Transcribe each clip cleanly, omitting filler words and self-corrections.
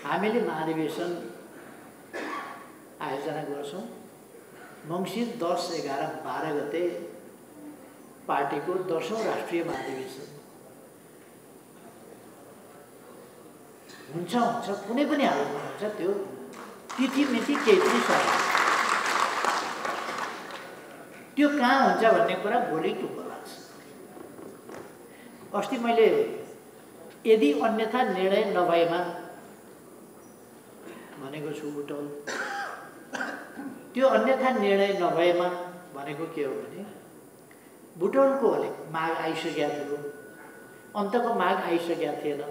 हामीले महाधिवेशन आयोजना गर्छौं। मङ्सिर 10, 11, 12 गते पार्टीको 10औं राष्ट्रिय महाधिवेशन हुन्छ कुनै पनि हालतमा हुन्छ। त्यो तिथि मिति केही पनि छैन। त्यो कहाँ हुन्छ भन्ने कुरा भोलि टुप्पो लाग्छ। अस्ति मैले यदि अन्यथा निर्णय नभएमा भनेको छु बुटौल। त्यो अन्यथा निर्णय नभएमा भनेको के हो भने बुटौलको माग आइसकेको थियो, अन्तको माग आइसकेको थिएन।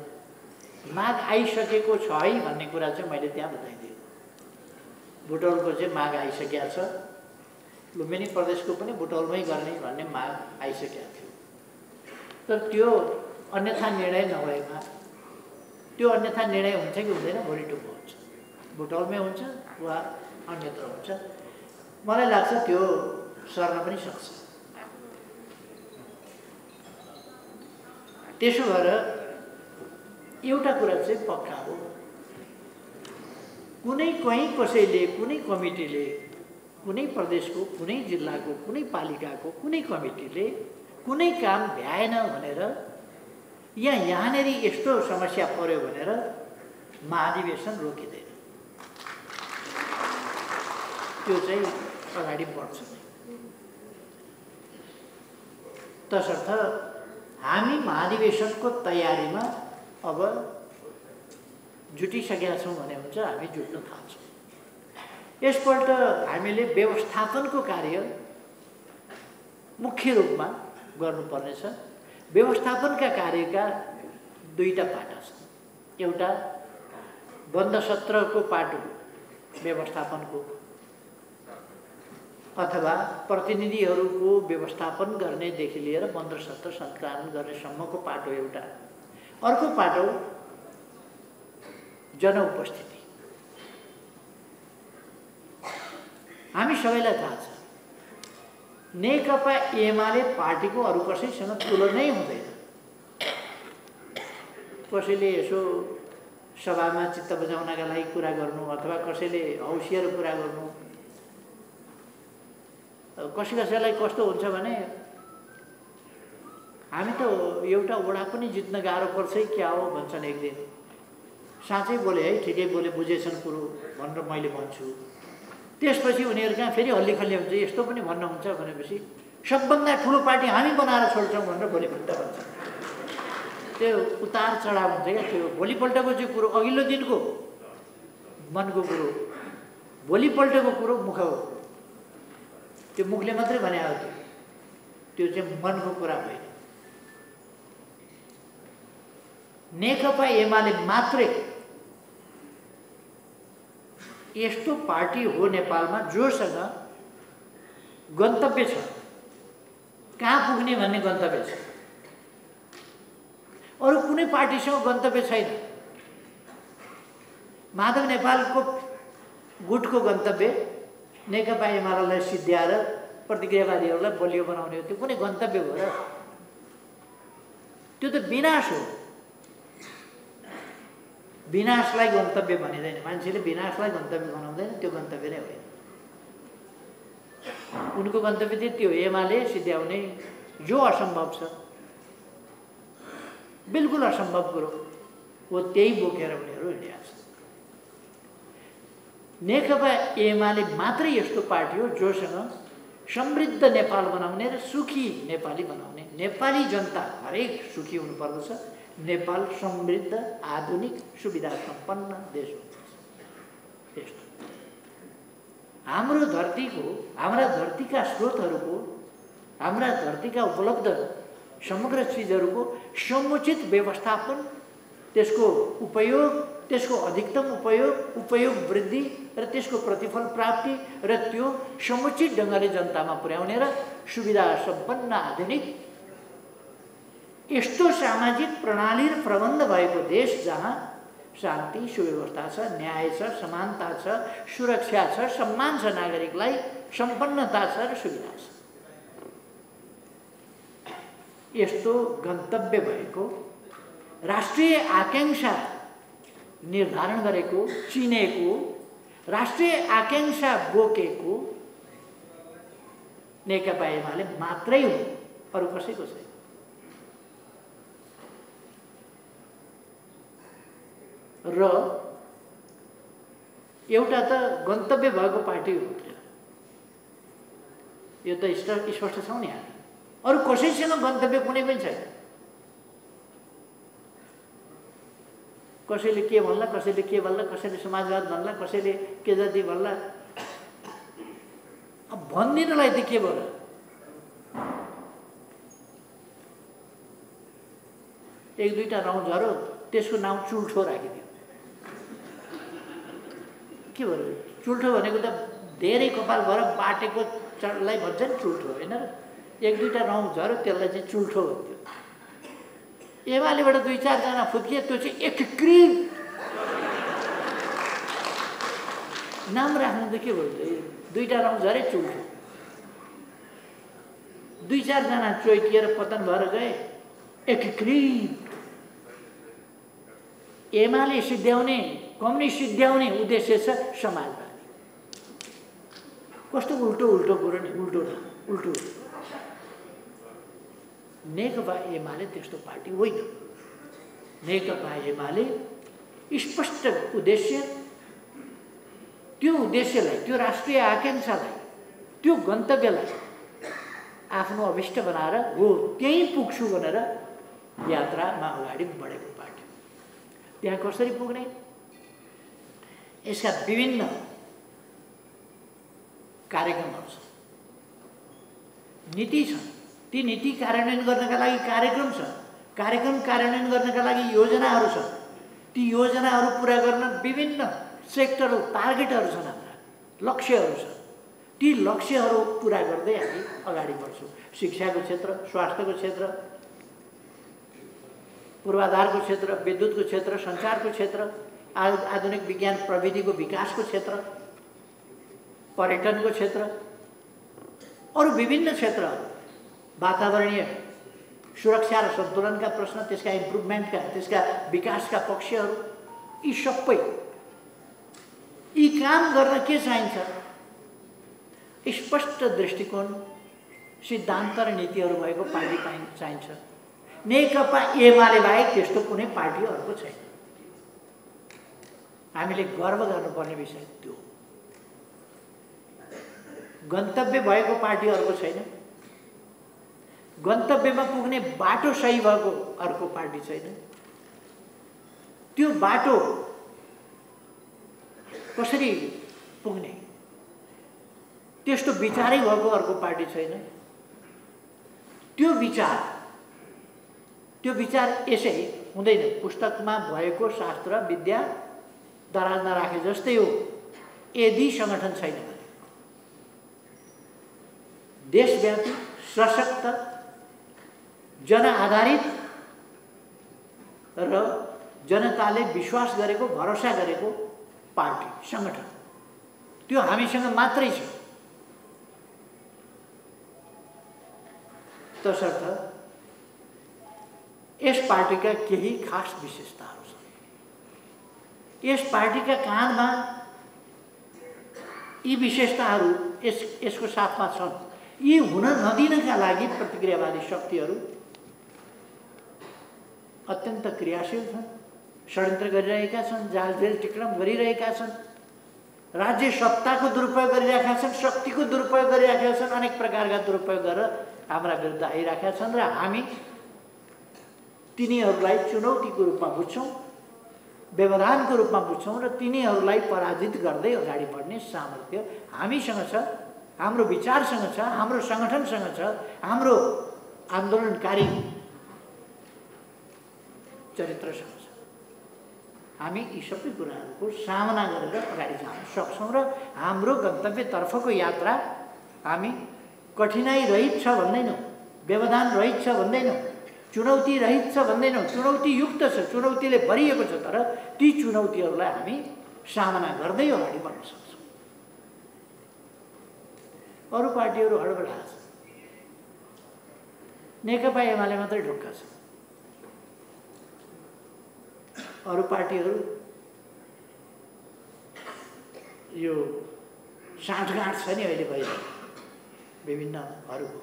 माग आइसकेको छ है भन्ने कुरा चाहिँ मैले त्यहाँ बताइदिएँ। बुटौलको चाहिँ माग आइसकेको छ, लुम्बिनी प्रदेशको पनि बुटौलमै गर्ने भन्ने माग आइसकेको थियो। तर त्यो अन्यथा निर्णय नभएमा त्यो अन्यथा निर्णय हुन्छ कि हुँदैन भोलि टुप्पो हुन्छ। बुटौलमै हुन्छ वा अन्यत्र हुन्छ। मलाई लाग्छ त्यो सर्न पनि सक्छ। त्यसो भएर एउटा कुरा चाहिँ पक्का हो, कहीँ कसैले, कुनै कमिटीले, कुनै प्रदेशको, कुनै जिल्लाको, कुनै पालिकाको कुनै कमिटीले कुनै काम भ्याएन भनेर यहाँनेर यस्तो समस्या पर्यो भनेर महाधिवेशन रोकिँदैन। त्यो चाहिँ अगाडि बढ्छ। तसर्थ हामी महाधिवेशनको तयारीमा अब जुटिसकेका छौँ भने हुन्छ। हामी जुट्न थाल्छौँ। यसपल्ट हामीले व्यवस्थापनको कार्य मुख्य रूपमा गर्नुपर्नेछ। व्यवस्थापनका कार्यका दुईटा पाटा छन्। एउटा बन्द सत्रको पाटो व्यवस्थापनको अथवा प्रतिनिधिहरूको व्यवस्थापन गर्नेदेखि लिएर बन्द सत्र सञ्चालन गर्नेसम्मको पाटो एउटा। अर्को पाटो जनउपस्थिति। हामी सबैलाई थाहा छ नेकपा एमाले पार्टीको अरू कसैसँग तुलनै हुँदैन। कसैले यसो सभामा चित्त बुझाउनका लागि कुरा गर्नु अथवा कसैले हौसिएर कुरा गर्नु, कसैलाई कस्तो हुन्छ भने हामी त एउटा वडा पनि जित्न गाह्रो पर्छ है क्या हो भन्छन्। एक दिन साँच्चै बोले है, ठिकै बोले, बुझेछन् कुरो भनेर मैले भन्छु। त्यसपछि उनीहरू कहाँ फेरि हल्ली खल्ली हुन्छ। यस्तो पनि भन्नुहुन्छ भनेपछि सबभन्दा ठुलो पार्टी हामी बनाएर छोड्छौँ भनेर भोलिपल्ट भन्छ। त्यो उतार चढाव हुन्छ क्या। त्यो भोलिपल्टको चाहिँ कुरो, अघिल्लो दिनको मनको कुरो, भोलिपल्टको कुरो मुख हो। त्यो मुखले मात्रै भने हो। त्यो चाहिँ मनको कुरा होइन। नेकपा एमाले मात्रै यस्तो पार्टी हो नेपालमा जोसँग गन्तव्य छ, कहाँ पुग्ने भन्ने गन्तव्य छ। अरू कुनै पार्टीसँग गन्तव्य छैन। माधव नेपालको गुटको गन्तव्य नेकपा एमालेलाई सिद्ध्याएर प्रतिक्रियावादीहरूलाई बलियो बनाउने हो। त्यो कुनै गन्तव्य हो र? त्यो त विनाश हो। विनाशलाई गन्तव्य भनिँदैन। मान्छेले विनाशलाई गन्तव्य बनाउँदैन। त्यो गन्तव्य नै होइन। उनको गन्तव्य चाहिँ त्यो एमाले सिद्ध्याउने, जो असम्भव छ, बिल्कुल असम्भव कुरो हो, त्यही बोकेर उनीहरू हिँडेका छन्। नेकपा एमाले मात्रै यस्तो पार्टी हो जोसँग समृद्ध नेपाल बनाउने र सुखी नेपाली बनाउने, नेपाली जनता हरेक सुखी हुनुपर्दछ। नेपाल समृद्ध, आधुनिक, सुविधा सम्पन्न देश हुन्छ। त्यस्तो हाम्रो धरतीको, हाम्रा धरतीका स्रोतहरूको, हाम्रा धरतीका उपलब्ध समग्र चिजहरूको समुचित व्यवस्थापन, त्यसको उपयोग, त्यसको अधिकतम उपयोग वृद्धि र त्यसको प्रतिफल प्राप्ति र त्यो समुचित ढङ्गले जनतामा पुर्याउने र सुविधा सम्पन्न आधुनिक यस्तो सामाजिक प्रणाली र प्रबन्ध भएको देश जहाँ शान्ति, सुव्यवस्था छ, न्याय छ, समानता छ, सुरक्षा छ, सम्मान छ, नागरिकलाई सम्पन्नता छ र सुविधा छ। यस्तो गन्तव्य भएको राष्ट्रिय आकांक्षा निर्धारण गरेको, चिनेको, राष्ट्रिय आकांक्षा बोकेको नेकपा एमाले मात्रै हो, अरू कसैको छैन। र एउटा त गन्तव्य भएको पार्टी हो, यो त स्पष्ट छौँ नि हामी। अरू कसैसँग गन्तव्य कुनै पनि छैन। कसैले के भन्ला, कसैले के भन्ला, कसैले समाजवाद भन्ला, कसैले के जाति भन्ला। अब भनिदिनलाई त के भयो? एक दुईवटा नाउँ झरो, त्यसको नाउँ चुल्ठो राखिदियो। के भयो? चुल्ठो भनेको त धेरै कपाल भएर बाटेको चढलाई भन्छ नि चुल्ठो, होइन र? एक दुईवटा नाउँ झरो, त्यसलाई चाहिँ चुल्ठो भन्थ्यो। एमालेबाट दुई चारजना फुत्किए, त्यो चाहिँ एकीकृत नाम राख्नु त के भयो? दुईवटा नाउँ झरे चुल्ठो। दुई चारजना चोइटिएर पतन भएर गए, एकीकृत। एमाले सिद्ध्याउने, कम्युनिस्ट सिद्ध्याउने उद्देश्य छ समाजवादी। कस्तो उल्टो उल्टो कुरो नि, उल्टो न उल्टो। नेकपा एमाले त्यस्तो पार्टी होइन। नेकपा एमाले स्पष्ट उद्देश्य, त्यो उद्देश्यलाई, त्यो राष्ट्रिय आकांक्षालाई, त्यो गन्तव्यलाई आफ्नो अभिष्ट बनाएर हो त्यहीँ पुग्छु भनेर यात्रामा अगाडि बढेको पार्टी। त्यहाँ कसरी पुग्ने? यसका विभिन्न कार्यक्रमहरू छन्, नीति छन्। ती नीति कार्यान्वयन गर्नका लागि कार्यक्रम छ, कार्यक्रम कार्यान्वयन गर्नका लागि योजनाहरू छन्। ती योजनाहरू पुरा गर्न विभिन्न सेक्टरहरू, टार्गेटहरू छन्, हाम्रा लक्ष्यहरू छन्। ती लक्ष्यहरू पुरा गर्दै हामी अगाडि बढ्छौँ। शिक्षाको क्षेत्र, स्वास्थ्यको क्षेत्र, पूर्वाधारको क्षेत्र, विद्युतको क्षेत्र, सञ्चारको क्षेत्र, आधुनिक विज्ञान प्रविधिको विकासको क्षेत्र, पर्यटनको क्षेत्र, अरू विभिन्न क्षेत्रहरू, वातावरणीय सुरक्षा र सन्तुलनका प्रश्न, त्यसका इम्प्रुभमेन्टका, त्यसका विकासका पक्षहरू, यी सबै यी काम गर्न के चाहिन्छ? स्पष्ट दृष्टिकोण, सिद्धान्त र नीतिहरू भएको पार्टी चाहिन्छ। नेकपा एमाले बाहेक त्यस्तो कुनै पार्टी अर्को छैन। हामीले गर्व गर्नुपर्ने विषय त्यो। गन्तव्य भएको पार्टी अर्को छैन। गन्तव्यमा पुग्ने बाटो सही भएको अर्को पार्टी छैन। त्यो बाटो कसरी पुग्ने त्यस्तो विचारै भएको अर्को पार्टी छैन। त्यो विचार यसै हुँदैन। पुस्तकमा भएको शास्त्र विद्या दराजमा राखे जस्तै हो। यदि सङ्गठन छैन भने देशव्यापी सशक्त जनआधारित र जनताले विश्वास गरेको, भरोसा गरेको पार्टी, सङ्गठन, त्यो हामीसँग मात्रै छ। तसर्थ यस पार्टीका केही खास विशेषताहरू छन्। यस पार्टीका काँधमा यी विशेषताहरू यसको साथमा छन्। यी हुन नदिनका लागि प्रतिक्रियावादी शक्तिहरू अत्यन्त क्रियाशील छन्, षड्यन्त्र गरिरहेका छन्, जालजेल टिक्रम गरिरहेका छन्, राज्य सत्ताको दुरुपयोग गरिरहेका छन्, शक्तिको दुरुपयोग गरिरहेका छन्, अनेक प्रकारका दुरुपयोग गरेर हाम्रा विरुद्ध आइरहेका छन्। र हामी तिनीहरूलाई चुनौतीको रूपमा बुझ्छौँ, व्यवधानको रूपमा बुझ्छौँ र तिनीहरूलाई पराजित गर्दै अगाडि बढ्ने सामर्थ्य हामीसँग छ, हाम्रो विचारसँग छ, हाम्रो सङ्गठनसँग छ, हाम्रो आन्दोलनकारी चरित्रसँग छ। हामी यी सबै कुराहरूको सामना गरेर अगाडि जान सक्छौँ र हाम्रो गन्तव्यतर्फको यात्रा हामी कठिनाइ रहित छ भन्दैनौँ, व्यवधान रहित छ भन्दैनौँ, चुनौती रहित छ भन्दैनौँ, चुनौतीयुक्त छ, चुनौतीले भरिएको छ। तर ती चुनौतीहरूलाई हामी सामना गर्दै अगाडि बढ्न सक्छौँ। अरू पार्टीहरू हडबडा छ, नेकपा एमाले मात्रै ढुक्का छ। अरू पार्टीहरू यो साँठगाँठ छ नि अहिले भइरहेको विभिन्नहरूको,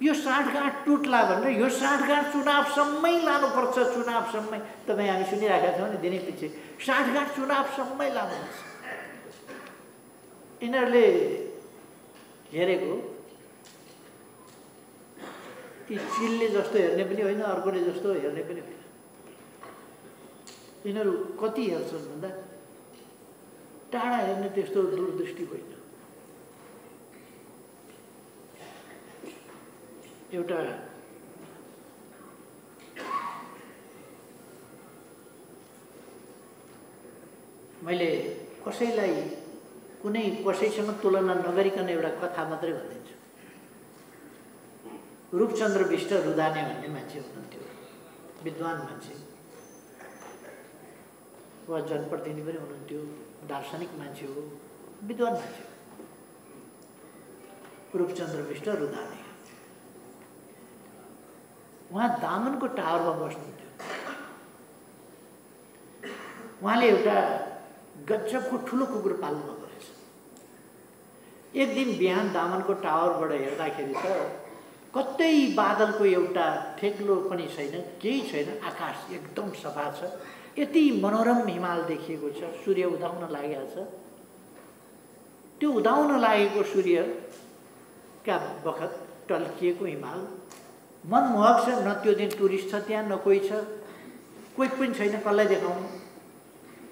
यो साँठगाँठ टुट्ला भनेर यो साँठगाँठ चुनावसम्मै लानुपर्छ, चुनावसम्मै। तपाईँ हामी सुनिरहेका छौँ नि दिनै पछि, साँठगाँठ चुनावसम्मै लानुपर्छ। यिनीहरूले हेरेको कि चिलले जस्तो हेर्ने पनि होइन, अर्कोले जस्तो हेर्ने पनि होइन। यिनीहरू कति हेर्छन् भन्दा टाढा हेर्ने त्यस्तो दूरदृष्टि होइन। एउटा मैले कसैलाई कुनै कसैसँग तुलना नगरिकन एउटा कथा मात्रै भनिदिन्छु। रूपचन्द्र बिष्ट रुदाने भन्ने मान्छे हुनुहुन्थ्यो, विद्वान मान्छे, वा जनप्रतिनिधि पनि हुनुहुन्थ्यो, दार्शनिक मान्छे हो, विद्वान मान्छे हो रूपचन्द्र बिष्ट रुदाने। उहाँ दामनको टावरमा बस्नुहुन्थ्यो। उहाँले एउटा गजबको ठुलो कुकुर पाल्नु भएको रहेछ। एक दिन बिहान दामनको टावरबाट हेर्दाखेरि त कतै बादलको एउटा ठेक्लो पनि छैन, केही छैन, आकाश एकदम सफा छ, यति मनोरम हिमाल देखिएको छ। सूर्य उदाउन लागेको छ। त्यो उदाउन लागेको सूर्यका बखत टल्किएको हिमाल मनमोहक छ। न त्यो दिन टुरिस्ट छ त्यहाँ, न कोही छ, कोही पनि छैन, कसलाई देखाउनु।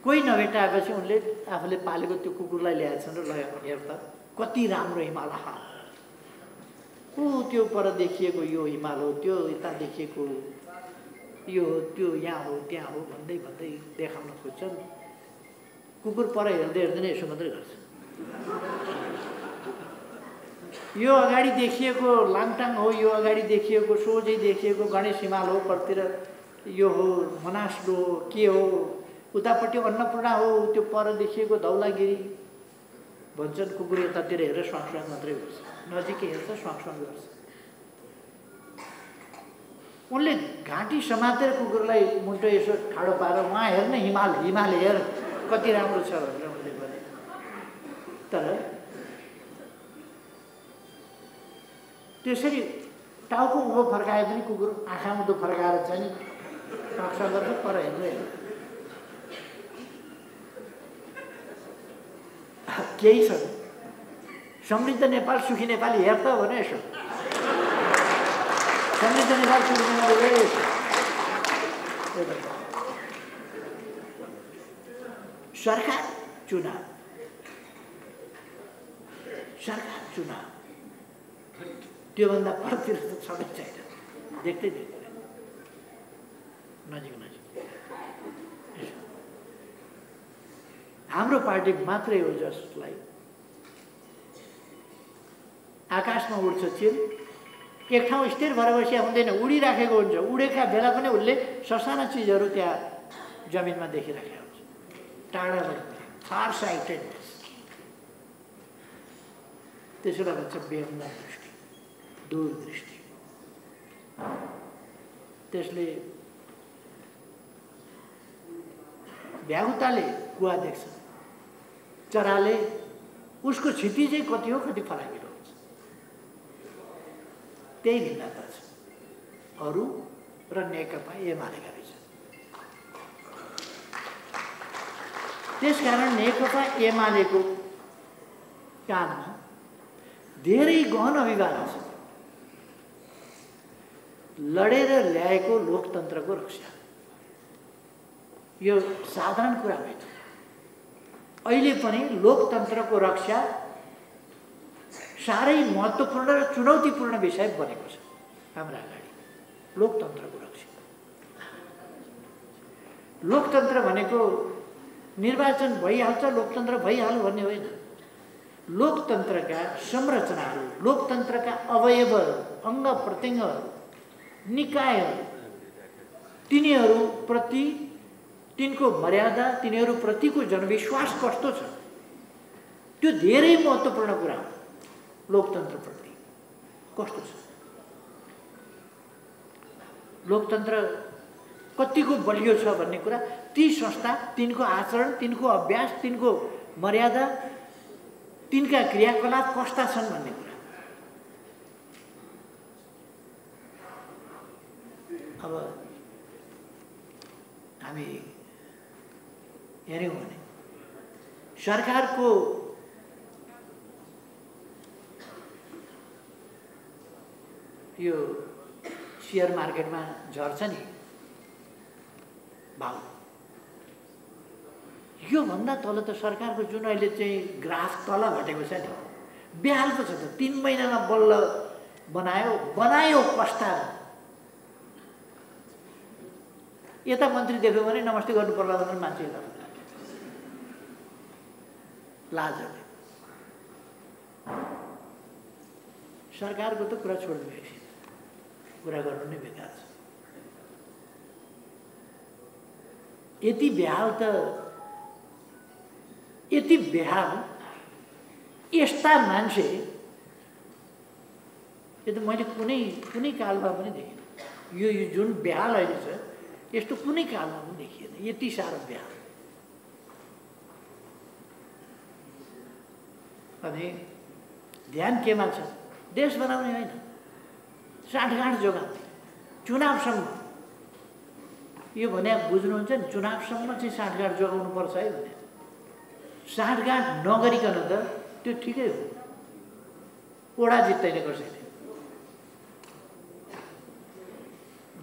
कोही नभेटाएपछि उनले आफूले पालेको त्यो कुकुरलाई ल्याएछन् र ल हेर त कति राम्रो हिमाल। ऊ त्यो पर देखिएको यो हिमाल हो, त्यो यता देखिएको यो हो, त्यो यहाँ हो, त्यहाँ हो भन्दै भन्दै देखाउन खोज्छन्। कुकुर पर हेर्दै हेर्दैन, यसो मात्रै गर्छ। यो अगाडि देखिएको लाङटाङ हो, यो अगाडि देखिएको सोझै देखिएको गणेश हिमाल हो, परतिर यो हो मनासडो के हो, उतापट्टि अन्नपूर्ण हो, त्यो पर देखिएको धौलागिरी भन्छन्। कुकुर यतातिर हेरेर स्वाङस्वाङ मात्रै गर्छ, नजिकै हेर्छ स्वाङस्वाङ गर्छ। उनले घाँटी समातेर कुकुरलाई मुन्टो यसो ठाडो पारेर उहाँ हेर्न हिमाल, हिमाल हेर कति राम्रो छ भनेर उनले भने। तर त्यसरी टाउको उँभो फर्काए पनि कुकुर आँखा उँधो फर्काएर चाहिँ टक्सा गर्छ, पर हेर्दै केही छ। समृद्ध नेपाल सुखी नेपाल हेर त भने यसो, समृद्ध नेपाल सुखी नेपाल सरकार चुनाव, सरकार चुनाव त्योभन्दा परतिर त छँदै छैन, देख्दै देख्दैन, नजिक नजिक। हाम्रो पार्टी मात्रै हो जसलाई आकाशमा उड्छ चिल, एक ठाउँ स्थिर भएर बसिया हुँदैन, उडिराखेको हुन्छ। उडेका बेला पनि उसले ससाना चिजहरू त्यहाँ जमिनमा देखिराखेको हुन्छ, टाढाबाट फार साइटेडनेस। त्यसैलाई भन्छ बेहुला दृष्टि, दूरदृष्टि। त्यसले भ्यागुताले कुवा देख्छ, चराले उसको क्षितिजै कति हो कति फराकिलो हुन्छ। त्यही भिन्नता छ अरू र नेकपा एमालेका बीच। त्यसकारण नेकपा एमालेको काममा धेरै गहन अभिवाद छ। लडेर ल्याएको लोकतन्त्रको रक्षा, यो साधारण कुरा होइन। अहिले पनि लोकतन्त्रको रक्षा साह्रै महत्त्वपूर्ण र चुनौतीपूर्ण विषय बनेको छ हाम्रो अगाडि। लोकतन्त्रको रक्षा, लोकतन्त्र भनेको निर्वाचन भइहाल्छ, लोकतन्त्र भइहाल्यो भन्ने होइन। लोकतन्त्रका संरचनाहरू, लोकतन्त्रका अवयवहरू, अङ्ग प्रत्यङ्गहरू, निकायहरू, तिनीहरूप्रति तिनको मर्यादा, तिनीहरूप्रतिको जनविश्वास कस्तो छ, त्यो धेरै महत्त्वपूर्ण कुरा हो। लोकतन्त्रप्रति कस्तो छ, लोकतन्त्र कतिको बलियो छ भन्ने कुरा ती संस्था, तिनको आचरण, तिनको अभ्यास, तिनको मर्यादा, तिनका क्रियाकलाप कस्ता छन् भन्ने कुरा। अब हामी हेऱ्यौँ भने सरकारको यो शेयर मार्केटमा झर्छ नि भाउ, योभन्दा तल त सरकारको जुन अहिले चाहिँ ग्राफ तल घटेको छ नि, बेहाल पो छ त। 3 महिनामा बल्ल बनायो कस्ता। यता मन्त्री देख्यो भने नमस्ते गर्नु पर्ला भनेर मान्छे यता लाजले। सरकारको त कुरा छोड्नु एकछिन, कुरा गर्नु नै बेकार छ। यति बेहाल यस्ता मान्छे यो त मैले कुनै कालमा पनि देखिनँ। यो जुन बेहाल अहिले छ यस्तो कुनै कालमा पनि देखिएन, यति साह्रो बेहाल। अनि ध्यान केमा छ? देश बनाउने होइन, साँठगाँठ जोगाउने, चुनावसम्म। यो भने बुझ्नुहुन्छ नि, चुनावसम्म चाहिँ साँठगाँठ जोगाउनु पर्छ है भने। साँठगाँठ नगरिकन त त्यो ठिकै हो, ओडा जित्दैन कसैले।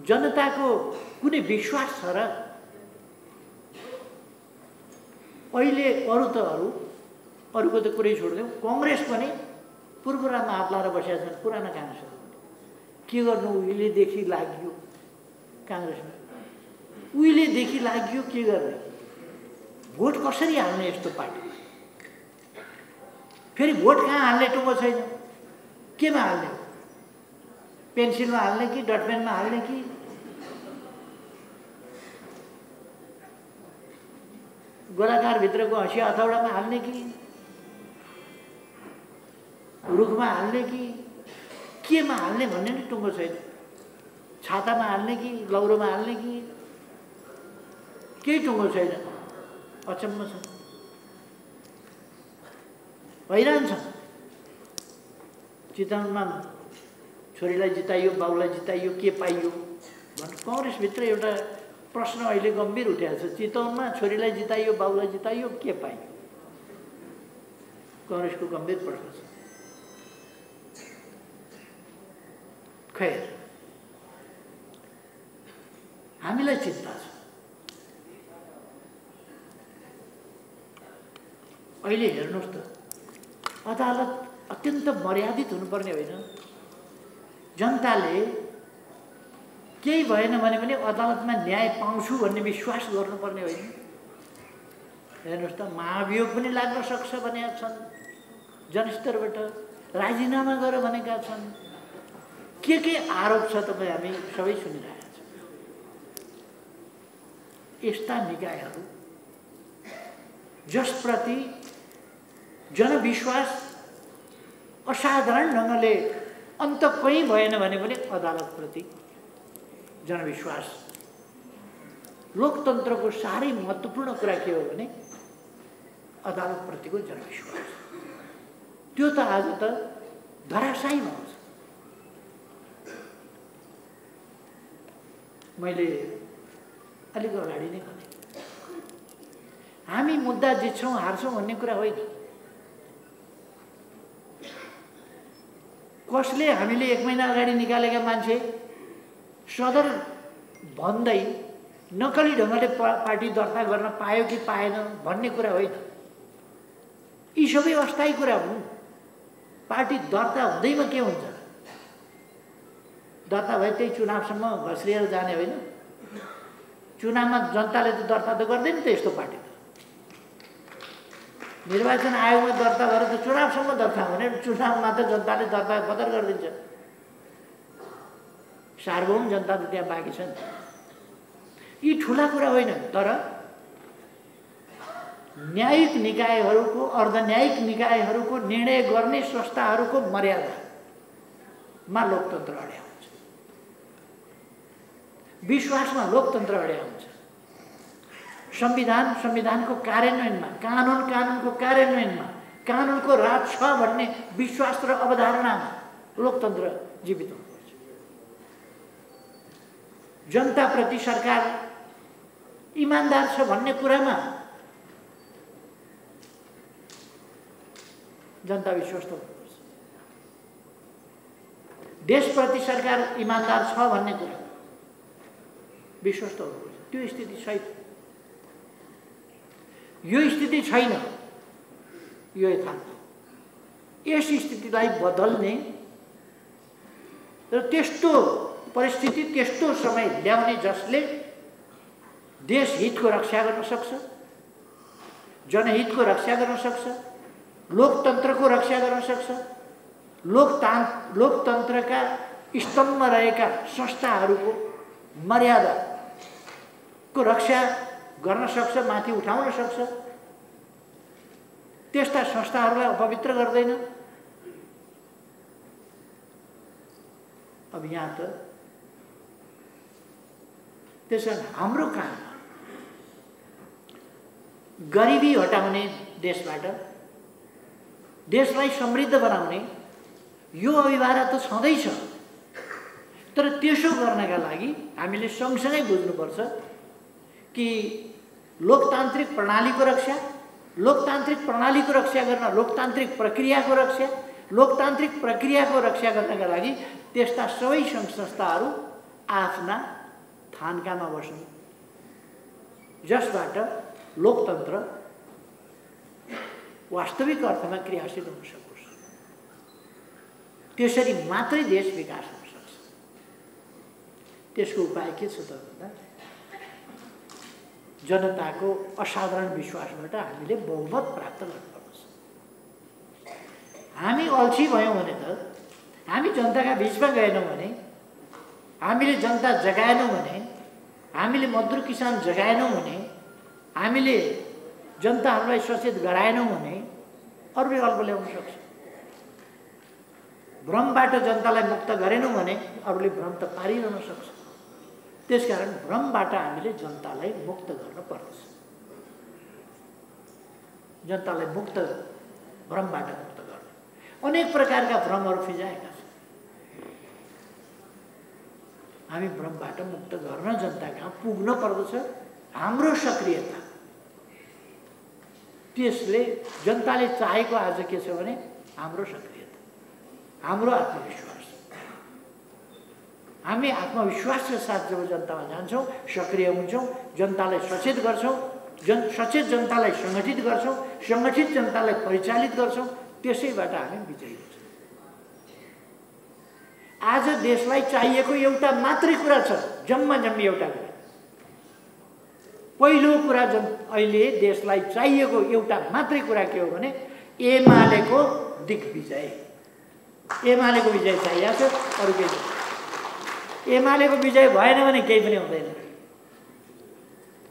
जनताको कुनै विश्वास छ र? अहिले अरूको त कुरै छोडिदिउँ, कङ्ग्रेस पनि पूर्वरामा हात लाएर बसेका छन् पुराना काङ्ग्रेसहरू। के गर्नु, उहिलेदेखि लाग्यो काङ्ग्रेसमा, उहिलेदेखि लाग्यो। के गर्ने, भोट कसरी हाल्ने यस्तो पार्टीमा? फेरि भोट कहाँ हाल्ने टुङ्गो छैन। केमा हाल्ने? पेन्सिलमा हाल्ने कि डटपेनमा हाल्ने कि गोलाकारभित्रको हँसिया हथौडामा हाल्ने कि रुखमा हाल्ने कि केमा हाल्ने भन्ने नि टुङ्गो छैन। छातामा हाल्ने कि लौरोमा हाल्ने कि केही टुङ्गो छैन। अचम्म छ, हैरान छ। चितवनमा छोरीलाई जिताइयो, बाउलाई जिताइयो, के पाइयो भन्नु कङ्ग्रेसभित्र एउटा प्रश्न अहिले गम्भीर उठेको छ। चितवनमा छोरीलाई जिताइयो, बाउलाई जिताइयो, के पाइयो? कङ्ग्रेसको गम्भीर प्रश्न छ। खैर, हामीलाई चिन्ता छ। अहिले हेर्नुहोस् त, अदालत अत्यन्त मर्यादित हुनुपर्ने होइन? जनताले केही भएन भने पनि अदालतमा न्याय पाउँछु भन्ने विश्वास गर्नुपर्ने होइन? हेर्नुहोस् त, महाभियोग पनि लाग्न सक्छ भनेका छन् जनस्तरबाट, राजीनामा गर भनेका छन्। के आरोप छ तपाईँ हामी सबै सुनिरहेका छौँ। यस्ता निकायहरू जसप्रति जनविश्वास असाधारण ढङ्गले अन्त कहीँ भएन भने पनि अदालतप्रति जनविश्वास, लोकतन्त्रको साह्रै महत्त्वपूर्ण कुरा के हो भने अदालतप्रतिको जनविश्वास। त्यो त आज त धराशायीमा आउँछ। मैले अलिक अगाडि नै भने, हामी मुद्दा जित्छौँ हार्छौँ भन्ने कुरा होइन। कसले हामीले 1 महिना अगाडि निकालेका मान्छे सदर भन्दै नक्कली ढङ्गले पार्टी दर्ता गर्न पायो कि पाएन भन्ने कुरा होइन। यी सबै अस्थायी कुरा हुन्। पार्टी दर्ता हुँदैमा के हुन्छ? दर्ता भए त्यही चुनावसम्म घस्रिएर जाने होइन? चुनावमा जनताले त दर्ता त गर्दैन त यस्तो पार्टी। निर्वाचन आयोगमा दर्ता भएर त चुनावसम्म दर्ता हुने, चुनावमा त जनताले दर्ता बदर गरिदिन्छ। सार्वभौम जनता त त्यहाँ बाँकी छन्। यी ठुला कुरा होइन, तर न्यायिक निकायहरूको, अर्धन्यायिक निकायहरूको, निर्णय गर्ने संस्थाहरूको मर्यादामा लोकतन्त्र अड्या हुन्छ, विश्वासमा लोकतन्त्र अड्या हुन्छ। संविधानको कार्यान्वयनमा, कानुनको कार्यान्वयनमा, कानुनको राज छ भन्ने विश्वास र अवधारणामा लोकतन्त्र जीवित हुनुपर्छ। जनताप्रति सरकार इमान्दार छ भन्ने कुरामा जनता विश्वस्त हुनुपर्छ। देशप्रति सरकार इमान्दार छ भन्ने कुरा विश्वस्त हुनुपर्छ। त्यो स्थिति छैन। यो स्थिति छैन। यो यथार्थ। यस स्थितिलाई बदल्ने र त्यस्तो परिस्थिति त्यस्तो समय ल्याउने जसले देश हितको रक्षा गर्न सक्छ, जनहितको रक्षा गर्न सक्छ, लोकतन्त्रको रक्षा गर्न सक्छ, लोकतन्त्रका स्तम्भमा रहेका संस्थाहरूको मर्यादाको रक्षा गर्न सक्छ, माथि उठाउन सक्छ, त्यस्ता संस्थाहरूलाई अपवित्र गर्दैन। अब यहाँ त त्यसैले हाम्रो काम गरिबी हटाउने, देशबाट देशलाई समृद्ध बनाउने यो अभिभारा त छँदैछ। तर त्यसो गर्नका लागि हामीले सँगसँगै बुझ्नुपर्छ कि लोकतान्त्रिक प्रणालीको रक्षा गर्न, लोकतान्त्रिक प्रक्रियाको रक्षा गर्नका लागि त्यस्ता सबै सङ्घ संस्थाहरू आफ्ना थान्कामा बस्नु, जसबाट लोकतन्त्र वास्तविक अर्थमा क्रियाशील हुन सकोस्। त्यसरी मात्रै देश विकास हुन सक्छ। त्यसको उपाय के छ त भन्दा जनताको असाधारण विश्वासबाट हामीले बहुमत प्राप्त गर्नुपर्छ। हामी अल्छी भयौँ भने त, हामी जनताका बिचमा गएनौँ भने, हामीले जनता जगाएनौँ भने, हामीले मजदुर किसान जगाएनौँ भने, हामीले जनताहरूलाई सचेत गराएनौँ भने अरूले अल्प ल्याउन सक्छ। भ्रमबाट जनतालाई मुक्त गरेनौँ भने अरूले भ्रम त पारिरहन सक्छ। त्यसकारण भ्रमबाट हामीले जनतालाई मुक्त गर्न पर्छ। जनतालाई भ्रमबाट मुक्त गर्न अनेक प्रकारका भ्रमहरू फिजाएका छन्। हामी भ्रमबाट मुक्त गर्न जनता कहाँ पुग्न पर्दछ। हाम्रो सक्रियता, त्यसले जनताले चाहेको आज के छ भने हाम्रो सक्रियता, हाम्रो आत्मविश्वास। हामी आत्मविश्वासका साथ जब जनतामा जान्छौँ, सक्रिय हुन्छौँ, जनतालाई सचेत गर्छौँ, सचेत जनतालाई सङ्गठित गर्छौँ, सङ्गठित जनतालाई परिचालित गर्छौँ, त्यसैबाट हामी विजयी हुन्छौँ। आज देशलाई चाहिएको एउटा मात्रै कुरा छ, जम्मा एउटा कुरा। पहिलो कुरा अहिले देशलाई चाहिएको एउटा मात्रै कुरा के हो भने एमालेको दिग्विजय। एमालेको विजय चाहिएको छ, अरू केही छैन। एमालेको विजय भएन भने केही पनि हुँदैन।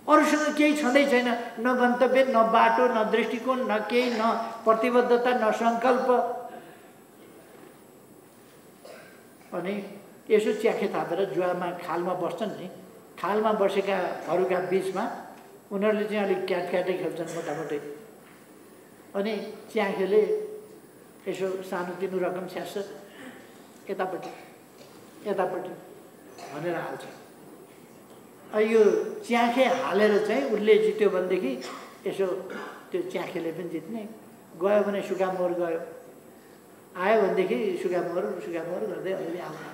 अरूसँग केही छँदै छैन, न गन्तव्य, न बाटो, न दृष्टिकोण, न केही, न प्रतिबद्धता, न सङ्कल्प। अनि यसो च्याखे थापेर जुवामा खालमा बस्छन् नि, खालमा बसेकाहरूका बिचमा उनीहरूले चाहिँ अलिक क्याटक्याटै खेल्छन् मोटामोटै। अनि च्याखेले यसो सानोतिनो रकम छ्यास्छ, यतापट्टि भनेर हाल्छ। यो च्याखे हालेर चाहिँ उसले जित्यो भनेदेखि यसो त्यो च्याखेले पनि जित्ने, गयो भने सुकामोर गयो, आयो भनेदेखि सुकामोर गर्दै अलिअलि आउनु।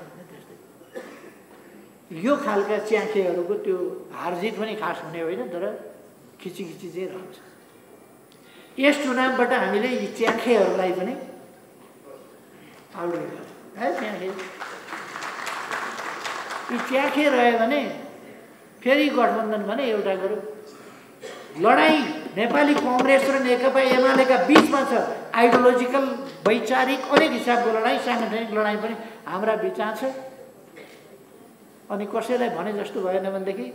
यो खालका च्याखेहरूको त्यो हारजित पनि खास हुने होइन, तर खिची चाहिँ रहन्छ। यस चुनावबाट हामीले यी च्याखेहरूलाई पनि आउट गर्छ है। यी च्याखे रह्यो भने फेरि गठबन्धन भने एउटा गरौँ। लडाइँ नेपाली कङ्ग्रेस र नेकपा एमालेका बिचमा छ। आइडियोलोजिकल, वैचारिक अनेक हिसाबको लडाइँ, साङ्गठनिक लडाइँ पनि हाम्रा बिचमा छ। अनि कसैलाई भने जस्तो भएन भनेदेखि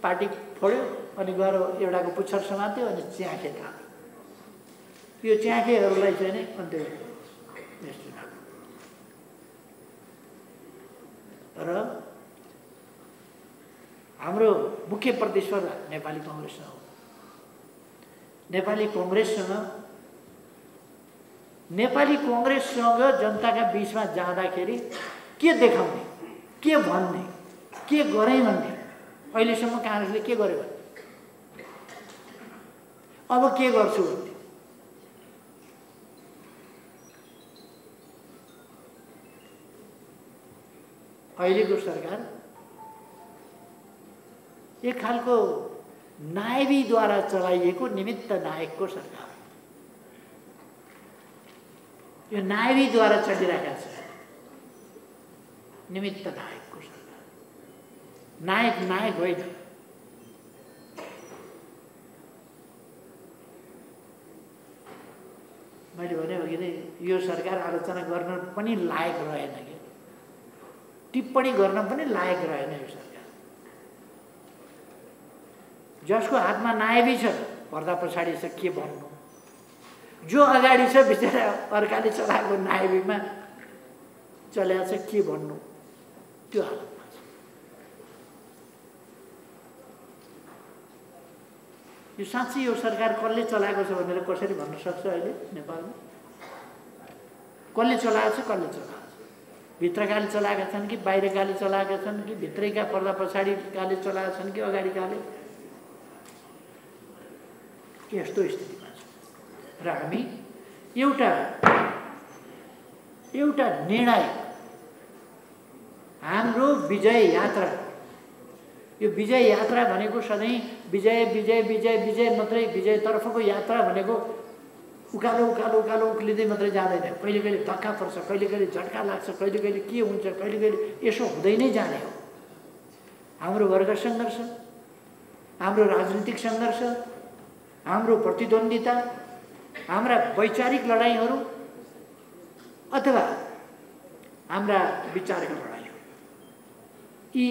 पार्टी फोड्यो, अनि गएर एउटाको पुच्छर समात्यो, अनि च्याखे थाल्यो। यो च्याखेहरूलाई चाहिँ नै अन्त्य र हाम्रो मुख्य प्रतिस्पर्धा नेपाली कङ्ग्रेससँग हो। नेपाली कङ्ग्रेससँग नेपाली कांग्रेससँग जनताका बीचमा जाँदाखेरि के देखाउने, के भन्ने, के गरे भन्ने। अहिलेसम्म कांग्रेसले के गर्यो भने अब के गर्छु भन्ने। अहिलेको सरकार एक खालको नायबीद्वारा चलाइएको निमित्त नायकको सरकार। यो नायबीद्वारा चलिरहेको छ, निमित्त नायकको सरकार। नायक नायक होइन। मैले भने अघि नै यो सरकार आलोचना गर्न पनि लायक रहेन कि टिप्पणी गर्न पनि लायक रहेन यो सरकार। जसको हातमा नायबी छ पर्दा पछाडि छ के भन्नु, जो अगाडि छ बिचरा अर्काले चलाएको नायबीमा चल्या छ के भन्नु, त्यो हालतमा छ। यो साँच्चै यो सरकार कसले चलाएको छ भनेर कसरी भन्न सक्छ अहिले नेपालमा? कसले चलाएको छ, कसले चलाएको छ? भित्रकाले चलाएका छन् कि बाहिरकाले चलाएका छन् कि भित्रैका पर्दा पछाडिकाले चलाएका छन् कि अगाडिकाले? यस्तो स्थितिमा छ। र हामी एउटा निर्णायक हाम्रो विजय यात्रा, यो विजय यात्रा भनेको सधैँ विजय विजय विजय विजय मात्रै, विजयतर्फको यात्रा भनेको उकालो उकालो उकालो उक्लिँदै मात्रै जाँदैन। कहिले कहिले धक्का पर्छ, कहिले कहिले झट्का लाग्छ, कहिले कहिले के हुन्छ, कहिले कहिले यसो हुँदै नै जाने हो। हाम्रो वर्ग सङ्घर्ष, हाम्रो राजनीतिक सङ्घर्ष, हाम्रो प्रतिद्वन्दिता, हाम्रा वैचारिक लडाइँहरू अथवा हाम्रा विचारका लडाइँहरू, यी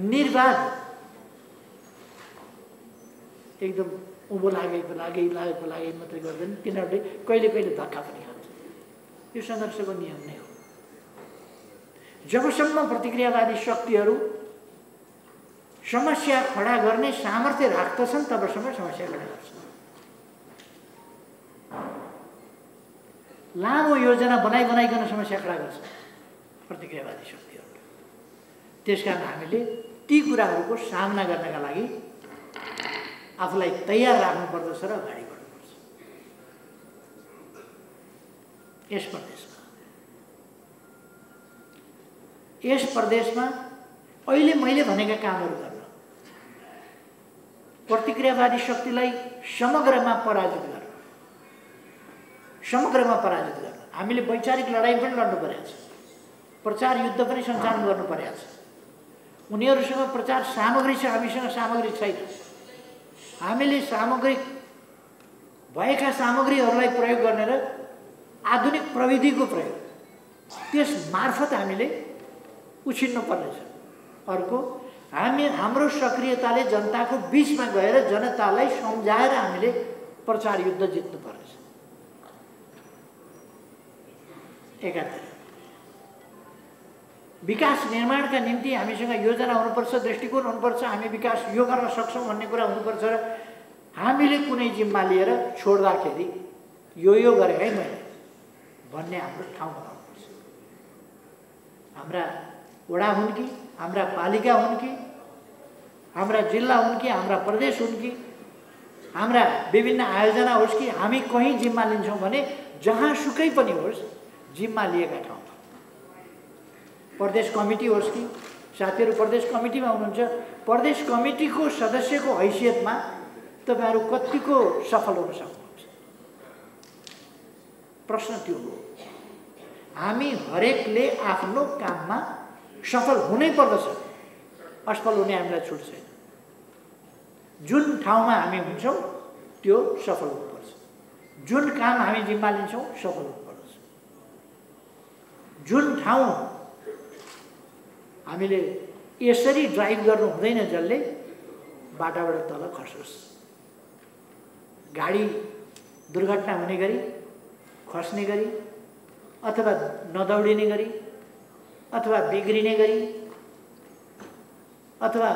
निर्वाध एकदम उँभो लागेको लागि मात्रै गर्दैन, तिनीहरूले कहिले कहिले धक्का पनि खान्छ। यो सङ्घर्षको नियम नै हो। जबसम्म प्रतिक्रियावादी शक्तिहरू समस्या खडा गर्ने सामर्थ्य राख्दछन् तबसम्म समस्या खडा गर्छन्। लामो योजना बनाइकन समस्या खडा गर्छ प्रतिक्रियावादी शक्तिहरू। त्यसकारण हामीले ती कुराहरूको सामना गर्नका लागि आफूलाई तयार राख्नुपर्दछ र अगाडि बढ्नुपर्छ। यस प्रदेशमा अहिले मैले भनेका कामहरू गर्न, प्रतिक्रियावादी शक्तिलाई समग्रमा पराजित गर्न, हामीले वैचारिक लडाइँ पनि लड्नु परेको छ, प्रचार युद्ध पनि सञ्चालन गर्नु परेको छ। उनीहरूसँग प्रचार सामग्री छ, हामीसँग सामग्री छैन। हामीले भएका सामग्रीहरूलाई प्रयोग गर्ने र आधुनिक प्रविधिको प्रयोग, त्यस मार्फत हामीले उछिन्नु पर्नेछ। अर्को, हाम्रो सक्रियताले जनताको बीचमा गएर जनतालाई सम्झाएर हामीले प्रचार युद्ध जित्नु पर्नेछ। एकातिर विकास निर्माणका निम्ति हामीसँग योजना हुनुपर्छ, दृष्टिकोण हुनुपर्छ, हामी विकास यो गर्न सक्छौँ भन्ने कुरा हुनुपर्छ र हामीले कुनै जिम्मा लिएर छोड्दाखेरि यो गरेँ है मैले भन्ने हाम्रो ठाउँ बनाउनुपर्छ। हाम्रा वडा हुन् कि, हाम्रा पालिका हुन् कि, हाम्रा जिल्ला हुन् कि, हाम्रा प्रदेश हुन् कि, हाम्रा विभिन्न आयोजना होस् कि, हामी कहीँ जिम्मा लिन्छौँ भने जहाँसुकै पनि होस् जिम्मा लिएका ठाउँमा, प्रदेश कमिटी होस् कि, साथीहरू प्रदेश कमिटीमा हुनुहुन्छ, प्रदेश कमिटीको सदस्यको हैसियतमा तपाईँहरू कतिको सफल हुन सक्नुहुन्छ? प्रश्न त्यो हो। हामी हरेकले आफ्नो काममा सफल हुनै पर्दछ, असफल हुने हामीलाई छुट छैन। जुन ठाउँमा हामी हुन्छौँ त्यो सफल हुनुपर्छ, जुन काम हामी जिम्मा लिन्छौँ सफल हुनुपर्छ। जुन ठाउँ हामीले यसरी ड्राइभ गर्नु हुँदैन जसले बाटाबाट तल खसोस्, गाडी दुर्घटना हुने गरी, खस्ने गरी, अथवा नदौडिने गरी, अथवा बिग्रिने गरी, अथवा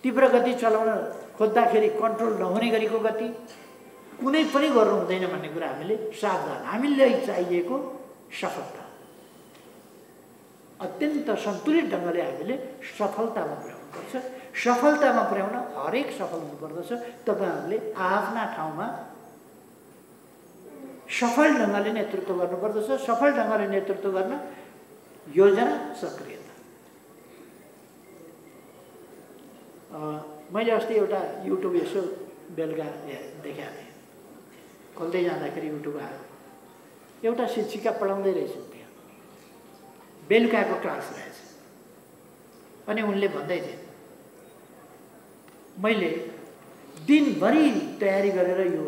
तीव्र गति चलाउन खोज्दाखेरि कन्ट्रोल नहुने गरीको गति, कुनै पनि गर्नु हुँदैन भन्ने कुरा हामीले सावधान। हामीलाई चाहिएको सफलता, अत्यन्त सन्तुलित ढङ्गले हामीले सफलतामा पुर्याउनुपर्छ। सफलतामा पुर्याउन हरेक सफल हुनुपर्दछ। तपाईँहरूले आफ्ना ठाउँमा सफल ढङ्गले नेतृत्व गर्नुपर्दछ। सफल ढङ्गले नेतृत्व गर्न योजना, सक्रियता। मैले अस्ति एउटा युट्युब यसो बेलुका देखाएको थिएँ, खोल्दै जाँदाखेरि युट्युब आयो, एउटा शिक्षिका पढाउँदै रहेछन् त्यहाँ, बेलुकाको क्लास रहेछ। अनि उनले भन्दै थिए, मैले दिनभरि तयारी गरेर यो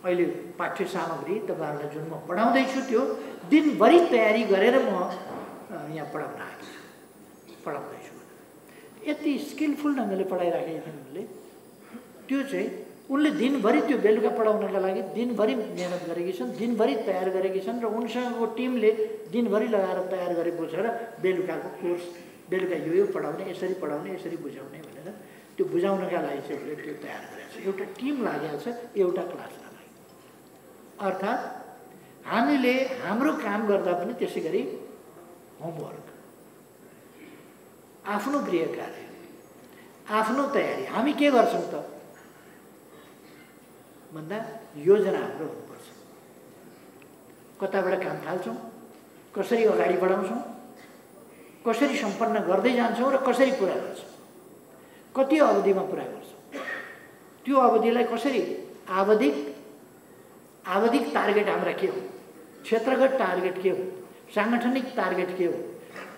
अहिले पाठ्य सामग्री तपाईँहरूलाई जुन म पढाउँदैछु त्यो दिनभरि तयारी गरेर म यहाँ पढाउन आएको छु, पढाउँदैछु। यति स्किलफुल ढङ्गले पढाइराखेका थिइन् उनले। त्यो चाहिँ उनले दिनभरि त्यो बेलुका पढाउनका लागि दिनभरि मेहनत गरेकी छन्, दिनभरि तयार गरेकी छन्, र उनसँगको टिमले दिनभरि लगाएर तयार गरे बुझेर बेलुकाको कोर्स, बेलुका यो पढाउने, यसरी पढाउने, यसरी बुझाउने भनेर त्यो बुझाउनका लागि चाहिँ उसले त्यो तयार गरेको छ। एउटा टिम लागेको छ एउटा क्लासका लागि। अर्थात् हामीले हाम्रो काम गर्दा पनि त्यसै गरी होमवर्क, आफ्नो गृह कार्य, आफ्नो तयारी हामी के गर्छौँ त भन्दा योजना हाम्रो हुनुपर्छ। कताबाट काम थाल्छौँ, कसरी अगाडि बढाउँछौँ, कसरी सम्पन्न गर्दै जान्छौँ र कसरी पुरा गर्छौँ, कति अवधिमा पुरा गर्छौँ, त्यो अवधिलाई कसरी आवधिक टार्गेट हाम्रा के हो, क्षेत्रगत टार्गेट के हो, साङ्गठनिक टार्गेट के हो,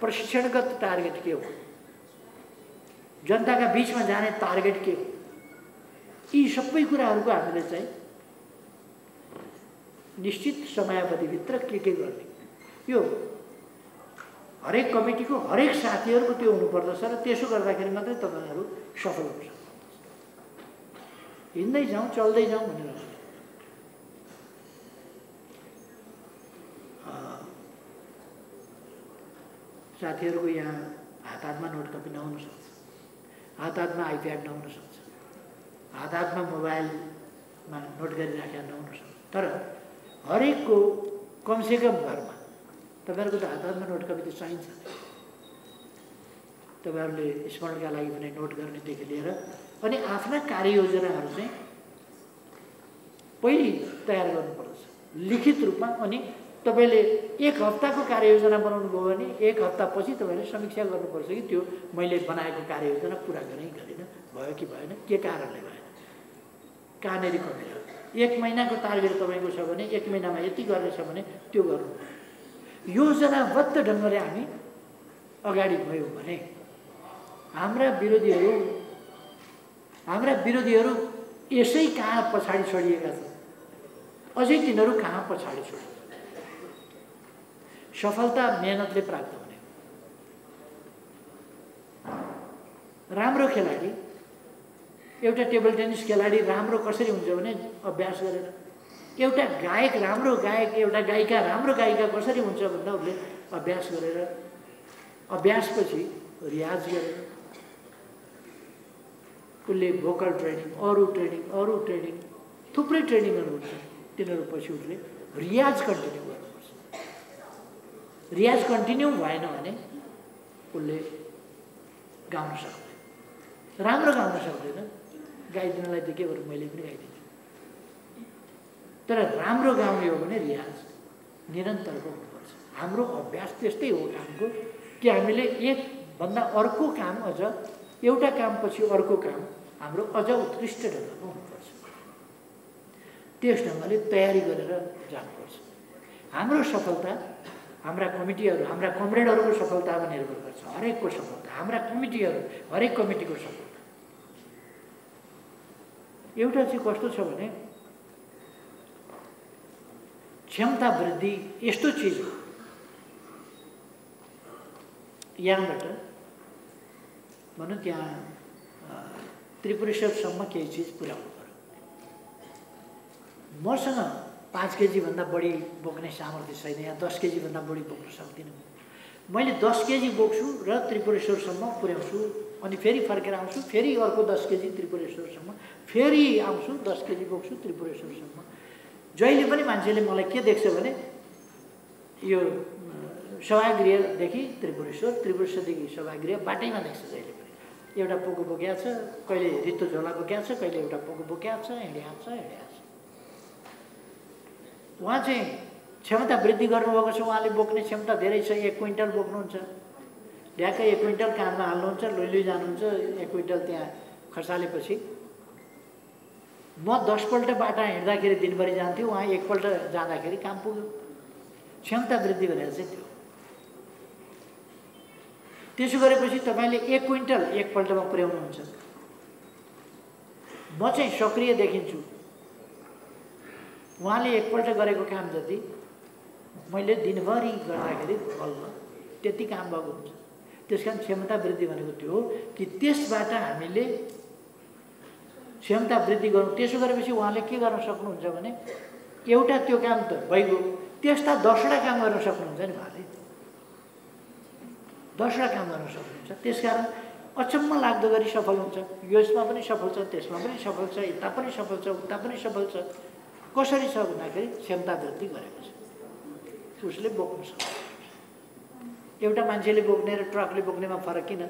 प्रशिक्षणगत टार्गेट के हो, जनताका बिचमा जाने टार्गेट के हो, यी सबै कुराहरूको हामीले चाहिँ निश्चित समयावधिभित्र के गर्ने, यो हरेक कमिटीको हरेक साथीहरूको त्यो हुनुपर्दछ। र त्यसो गर्दाखेरि मात्रै तपाईँहरू सफल हुन्छ। हिँड्दै जाउँ, चल्दै जाउँ भनेर साथीहरूको यहाँ हात हातमा नोट कपी नहुन सक्छ, हात हातमा आइप्याड नहुन सक्छ, हात हातमा मोबाइलमा नोट गरिराखेर नहुन सक्छ। तर हरेकको कमसेकम घरमा तपाईँहरूको त हात हातमा नोट कपी त चाहिन्छ। तपाईँहरूले स्मरणका लागि पनि नोट गर्नेदेखि लिएर अनि आफ्ना कार्ययोजनाहरू चाहिँ पहिले तयार गर्नुपर्छ लिखित रूपमा। अनि तपाईँले एक हप्ताको कार्ययोजना बनाउनु भयो भने एक हप्तापछि तपाईँले समीक्षा गर्नुपर्छ कि त्यो मैले बनाएको कार्ययोजना पुरा गरेँ गरेन, भयो कि भएन, के कारणले भएन, कहाँनिर कमी रह्यो। एक महिनाको टार्गेट तपाईँको छ भने एक महिनामा यति गर्नेछ भने त्यो गर्नु। योजनाबद्ध ढङ्गले हामी अगाडि गयौँ भने हाम्रा विरोधीहरू यसै कहाँ पछाडि छोडिएका छन्, अझै तिनीहरू कहाँ पछाडि छोड्छन्। सफलता मेहनतले प्राप्त हुने। राम्रो खेलाडी, एउटा टेबल टेनिस खेलाडी राम्रो कसरी हुन्छ भने अभ्यास गरेर। एउटा गायक राम्रो गायक, एउटा गायिका राम्रो गायिका कसरी हुन्छ भन्दा उसले अभ्यास गरेर, अभ्यासपछि रियाज गरेर, उसले भोकल ट्रेनिङ, अरू ट्रेनिङ थुप्रै ट्रेनिङहरू हुन्छ। तिनीहरू पछि उसले रियाज कन्टिन्यू गर्नुपर्छ। रियाज कन्टिन्यू भएन भने उसले गाउन सक्दैन, राम्रो गाउन सक्दैन। गाइदिनलाई त के गरौँ, मैले पनि गाइदिन्छु। तर राम्रो गाउने हो भने रियाज निरन्तरको हुनुपर्छ। हाम्रो अभ्यास त्यस्तै हो कामको कि हामीले एकभन्दा अर्को काम, अझ एउटा कामपछि अर्को काम हाम्रो अझ उत्कृष्ट ढङ्गको हुनुपर्छ। त्यस ढङ्गले तयारी गरेर जानुपर्छ। हाम्रो सफलता हाम्रा कमिटीहरू, हाम्रा कमरेडहरूको सफलतामा निर्भर गर्छ। हरेकको सफलता, हाम्रा कमिटीहरू, हरेक कमिटीको सफलता। एउटा चाहिँ कस्तो छ भने क्षमता वृद्धि यस्तो चिज हो, यहाँबाट भनौँ त्यहाँ त्रिपुरेश्वरसम्म केही चिज पुर्याउनु पर्यो। मसँग 5 केजीभन्दा बढी बोक्ने सामर्थ्य छैन, या 10 केजीभन्दा बढी बोक्न सक्दिनँ। मैले 10 केजी बोक्छु र त्रिपुरेश्वरसम्म पुर्याउँछु अनि फेरि फर्केर आउँछु, फेरि अर्को 10 केजी त्रिपुरेश्वरसम्म, फेरि आउँछु 10 केजी बोक्छु त्रिपुरेश्वरसम्म। जहिले पनि मान्छेले मलाई के देख्छ भने यो सभागृहदेखि त्रिपुरेश्वर, त्रिपुरेश्वरदेखि सभागृह बाटैमा देख्छ जहिले पनि। एउटा पोको बोक्या छ, कहिले रित्तो झोला बोक्या छ, कहिले एउटा पोको बोक्या छ, हिँड्या छ। उहाँ चाहिँ क्षमता वृद्धि गर्नुभएको छ, उहाँले बोक्ने क्षमता धेरै छ। 1 क्विन्टल बोक्नुहुन्छ, ढ्याक्कै 1 क्विन्टल काँधमा हाल्नुहुन्छ, लुइलुई जानुहुन्छ, 1 क्विन्टल त्यहाँ खसालेपछि। म 10 पल्ट बाटा हिँड्दाखेरि दिनभरि जान्थ्यो, उहाँ 1 पल्ट जाँदाखेरि काम पुग्यो। क्षमता वृद्धि गरेर चाहिँ त्यो। त्यसो गरेपछि तपाईँले 1 क्विन्टल 1 पल्टमा पुर्याउनुहुन्छ। म चाहिँ सक्रिय देखिन्छु। उहाँले 1 पल्ट गरेको काम जति मैले दिनभरि गर्दाखेरि बल्ल त्यति काम भएको हुन्छ। त्यसकारण क्षमता वृद्धि भनेको त्यो हो कि त्यसबाट हामीले क्षमता वृद्धि गरौँ। त्यसो गरेपछि उहाँले के गर्न सक्नुहुन्छ भने एउटा त्यो काम त भइगयो, त्यस्ता 10वटा काम गर्न सक्नुहुन्छ नि उहाँले, 10वटा काम गर्न सक्नुहुन्छ। त्यसकारण अचम्म लाग्दो गरी सफल हुन्छ। यसमा पनि सफल छ, त्यसमा पनि सफल छ, यता पनि सफल छ, उता पनि सफल छ। कसरी छ भन्दाखेरि क्षमता वृद्धि गरेको छ, उसले बोक्नु सक्छ। एउटा मान्छेले बोक्ने र ट्रकले बोक्नेमा फरक किन?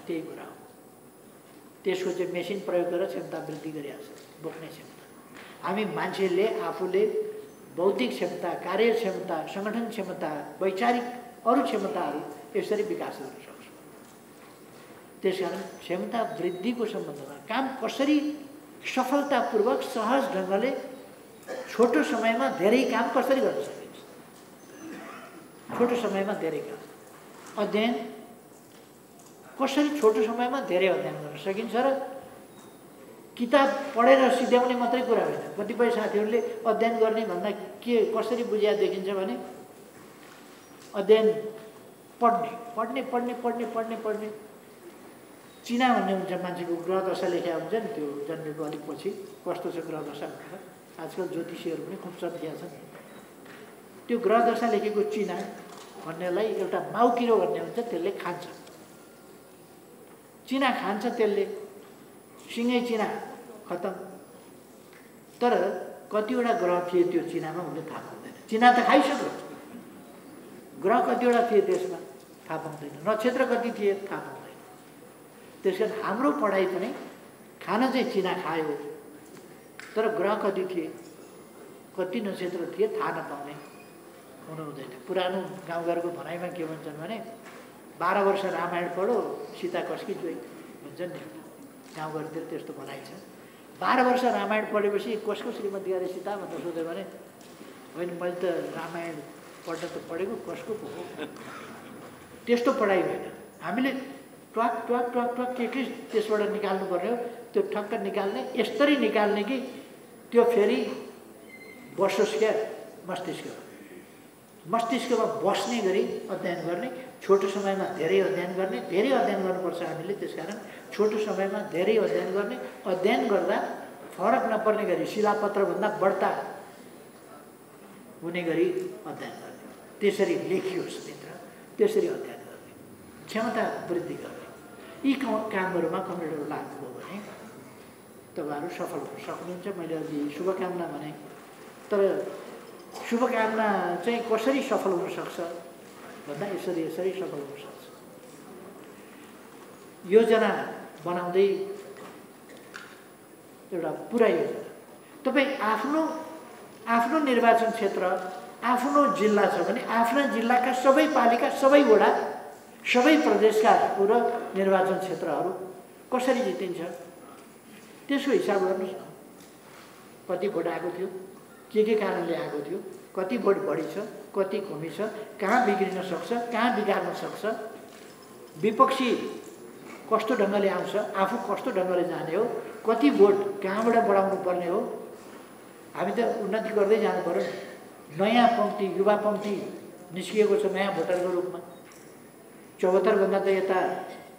त्यही कुरा हो। त्यसको चाहिँ मेसिन प्रयोग गरेर क्षमता वृद्धि गरिरहेको छ, बोक्ने क्षमता। हामी मान्छेले आफूले बौद्धिक क्षमता, कार्य क्षमता, सङ्गठन क्षमता, वैचारिक अरू क्षमताहरू यसरी विकास गर्न सक्छौँ। त्यसकारण क्षमता वृद्धिको सम्बन्धमा काम कसरी सफलतापूर्वक सहज ढङ्गले छोटो समयमा धेरै काम कसरी गर्न सकिन्छ, छोटो समयमा धेरै काम, अध्ययन कसरी छोटो समयमा धेरै अध्ययन गर्न सकिन्छ। र किताब पढेर सिध्याउने मात्रै कुरा होइन। कतिपय साथीहरूले अध्ययन गर्ने भन्दा के कसरी बुझिया देखिन्छ भने अध्ययन पढ्ने पढ्ने पढ्ने पढ्ने पढ्ने पढ्ने चिना भन्ने हुन्छ, मान्छेको ग्रह दशा लेखा हुन्छ नि, त्यो जन्मेको अलिक पछि कस्तो छ ग्रह दशा भनेर आजकल ज्योतिषीहरू पनि खुब चर्किया छन्। त्यो ग्रह दशा लेखेको चिना भन्नेलाई एउटा माउकिरो भन्ने हुन्छ, त्यसले खान्छ। चिना खान्छ त्यसले, सिँगै चिना खतम। तर कतिवटा ग्रह थिए त्यो चिनामा उसले थाहा पाउँदैन। चिना त खाइसक्यो, ग्रह कतिवटा थिए त्यसमा थाहा पाउँदैन, नक्षत्र कति थिए थाहा पाउँदैन। त्यसकारण हाम्रो पढाइ पनि खान चाहिँ चिना खायो, तर ग्रह कति थिए, कति नक्षत्र थिए थाहा नपाउने हुनु हुँदैन। पुरानो गाउँघरको भनाइमा के भन्छन् भने 12 वर्ष रामायण पढो सीता कसकी जोइ भन्छन् नि, गाउँघरतिर त्यस्तो भनाइ छ। 12 वर्ष रामायण पढेपछि कसको श्रीमती अरे सीता भनेर सोध्यो भने होइन मैले त रामायण पढ्न त पढेको, कसको पो हो, त्यस्तो पढाइ होइन। हामीले ट्वाक ट्वाक ट्वाक ट्वाक के त्यसबाट निकाल्नु पर्ने हो। त्यो ठक्क निकाल्ने, यस्तरी निकाल्ने कि त्यो फेरि बसोस् क्या मस्तिष्कमा बस्ने गरी अध्ययन गर्ने, छोटो समयमा धेरै अध्ययन गर्ने। धेरै अध्ययन गर्नुपर्छ हामीले। त्यसकारण छोटो समयमा धेरै अध्ययन गर्ने, अध्ययन गर्दा फरक नपर्ने गरी शिलापत्रभन्दा बढ्ता हुने गरी अध्ययन गर्ने, त्यसरी लेखियोस् भित्र, त्यसरी अध्ययन गर्ने, क्षमता वृद्धि गर्ने। यी कामहरूमा कम्प्युटर लाग्नुभयो भने तपाईँहरू सफल हुन सक्नुहुन्छ। मैले अघि शुभकामना भने, तर शुभकामना चाहिँ कसरी सफल हुन सक्छ भन्दा यसरी सफल हुन सक्छ। योजना बनाउँदै एउटा पुरा योजना, तपाईँ आफ्नो निर्वाचन क्षेत्र, आफ्नो जिल्ला छ भने आफ्ना जिल्लाका सबै पालिका, सबै वडा, सबै प्रदेशका पुरा निर्वाचन क्षेत्रहरू कसरी जितिन्छ त्यसको हिसाब गर्नुहोस् न। कति भोट आएको थियो, के कारणले आएको थियो, कति भोट बढी छ, कति कमी छ, कहाँ बिग्रिन सक्छ, कहाँ बिगार्न सक्छ, विपक्षी कस्तो ढङ्गले आउँछ, आफू कस्तो ढङ्गले जाने हो, कति भोट कहाँबाट बढाउनु पर्ने हो। हामी त उन्नति गर्दै जानु पर्यो। नयाँ पङ्क्ति, युवा पङ्क्ति निस्किएको छ नयाँ भोटरको रूपमा। 74 भन्दा त यता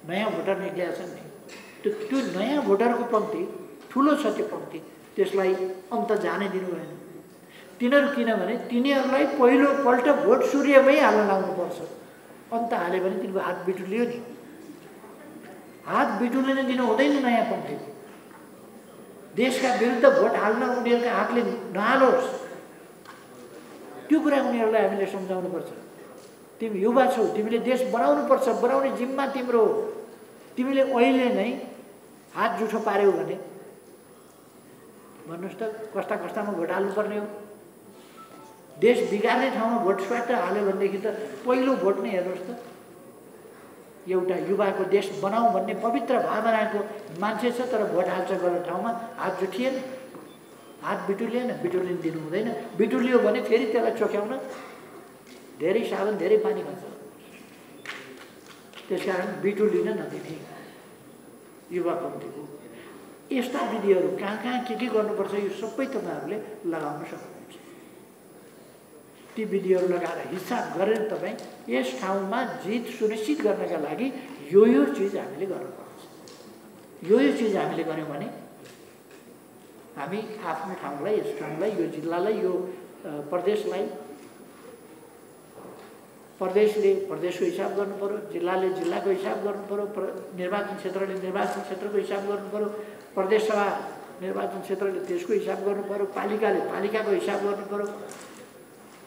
नयाँ भोटर निक्लिया छन् नि। त्यो नयाँ भोटरको पङ्क्ति ठुलो छ, त्यो पङ्क्ति, त्यसलाई अन्त जाने दिनु भएन। तिनीहरू किनभने तिनीहरूलाई पहिलोपल्ट भोट सूर्यमै हाल्न लाउनुपर्छ, अन्त हाल्यो भने तिनको हात बिटुलियो नि। हात बिटुलिन दिनु हुँदैन नयाँ पन्थीको। देशका विरुद्ध भोट हाल्न उनीहरूका हातले नहालोस्, त्यो कुरा उनीहरूलाई हामीले सम्झाउनुपर्छ। तिमी युवा छौ, तिमीले देश बनाउनुपर्छ, बनाउने जिम्मा तिम्रो हो। तिमीले अहिले नै हात जुठो पार्यौ भने भन्नुहोस् त कस्ता कस्तामा भोट हाल्नुपर्ने हो। देश बिगार्ने ठाउँमा भोट स्वाट हाल्यो भनेदेखि त पहिलो भोट नै हेर्नुहोस् त, एउटा युवाको देश बनाऊ भन्ने पवित्र भावनाको मान्छे छ तर भोट हाल्छ गलत ठाउँमा, हात जुठिएन, हात बिटुलिएन, बिटुलिन दिनु हुँदैन। बिटुलियो भने फेरि त्यसलाई चोख्याउन धेरै साबुन धेरै पानी खर्च गर्नुपर्छ। त्यसकारण बिटुलिन नदिने युवा पन्थीको यस्ता विधिहरू कहाँ कहाँ के गर्नुपर्छ यो सबै तपाईँहरूले लगाउन सक्नुहुन्छ। ती विधिहरू लगाएर हिसाब गरेर तपाईँ यस ठाउँमा जित सुनिश्चित गर्नका लागि यो चिज हामीले गर्नुपर्छ। यो चिज हामीले गऱ्यौँ भने हामी आफ्नो ठाउँलाई, यस ठाउँलाई, यो जिल्लालाई, यो प्रदेशलाई, प्रदेशले प्रदेशको हिसाब गर्नु पर्यो, जिल्लाले जिल्लाको हिसाब गर्नु पर्यो, निर्वाचन क्षेत्रले निर्वाचन क्षेत्रको हिसाब गर्नु पर्यो, प्रदेश सभा निर्वाचन क्षेत्रले त्यसको हिसाब गर्नु पर्यो, पालिकाले पालिकाको हिसाब गर्नु पर्यो,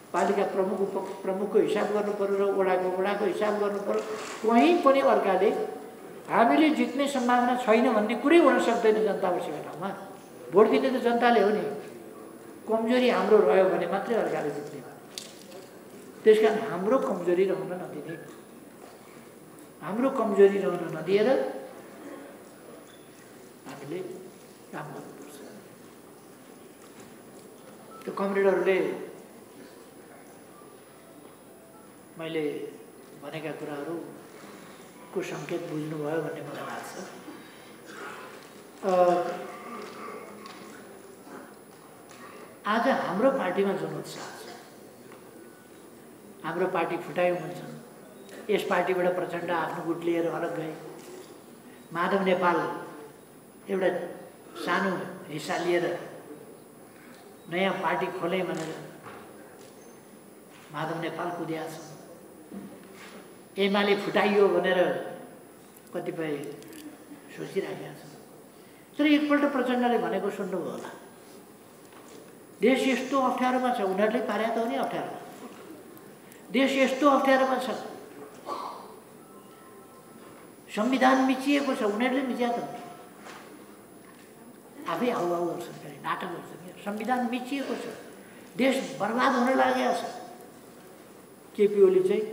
पालिका प्रमुख उपप्रमुखको हिसाब गर्नु पर्यो र वडाको हिसाब गर्नु पर्यो। कहीँ पनि अर्काले हामीले जित्ने सम्भावना छैन भन्ने कुरै हुन सक्दैन। जनता बसेको ठाउँमा भोट दिने त जनताले हो नि। कमजोरी हाम्रो रह्यो भने मात्रै अर्काले जित्ने। त्यसकारण हाम्रो कमजोरी रहन नदिने, हाम्रो कमजोरी रहन नदिएर हामीले काम गर्नुपर्छ। त्यो कमरेडहरूले मैले भनेका कुराहरूको सङ्केत बुझ्नुभयो भन्ने मलाई लाग्छ। आज हाम्रो पार्टीमा जुन उत्साह छ, हाम्रो पार्टी फुटायौँ भन्छन्, यस पार्टीबाट प्रचण्ड आफ्नो गुट लिएर अलग गए, माधव नेपाल एउटा सानो हिस्सा लिएर नयाँ पार्टी खोले भनेर माधव नेपाल कुदिया छ, एमाले फुटाइयो भनेर कतिपय सोचिराखेका छन्। तर एकपल्ट प्रचण्डले भनेको सुन्नुभयो होला, देश यस्तो अप्ठ्यारोमा छ, उनीहरूले पार्या त हो नि अप्ठ्यारोमा, देश यस्तो अप्ठ्यारोमा छ, संविधान मिचिएको छ, उनीहरूले मिच्या त आफै हाउहाउ गर्छन्, फेरि नाटक गर्छन्। संविधान मिचिएको छ, देश बर्बाद हुन लागेको छ। केपी ओली चाहिँ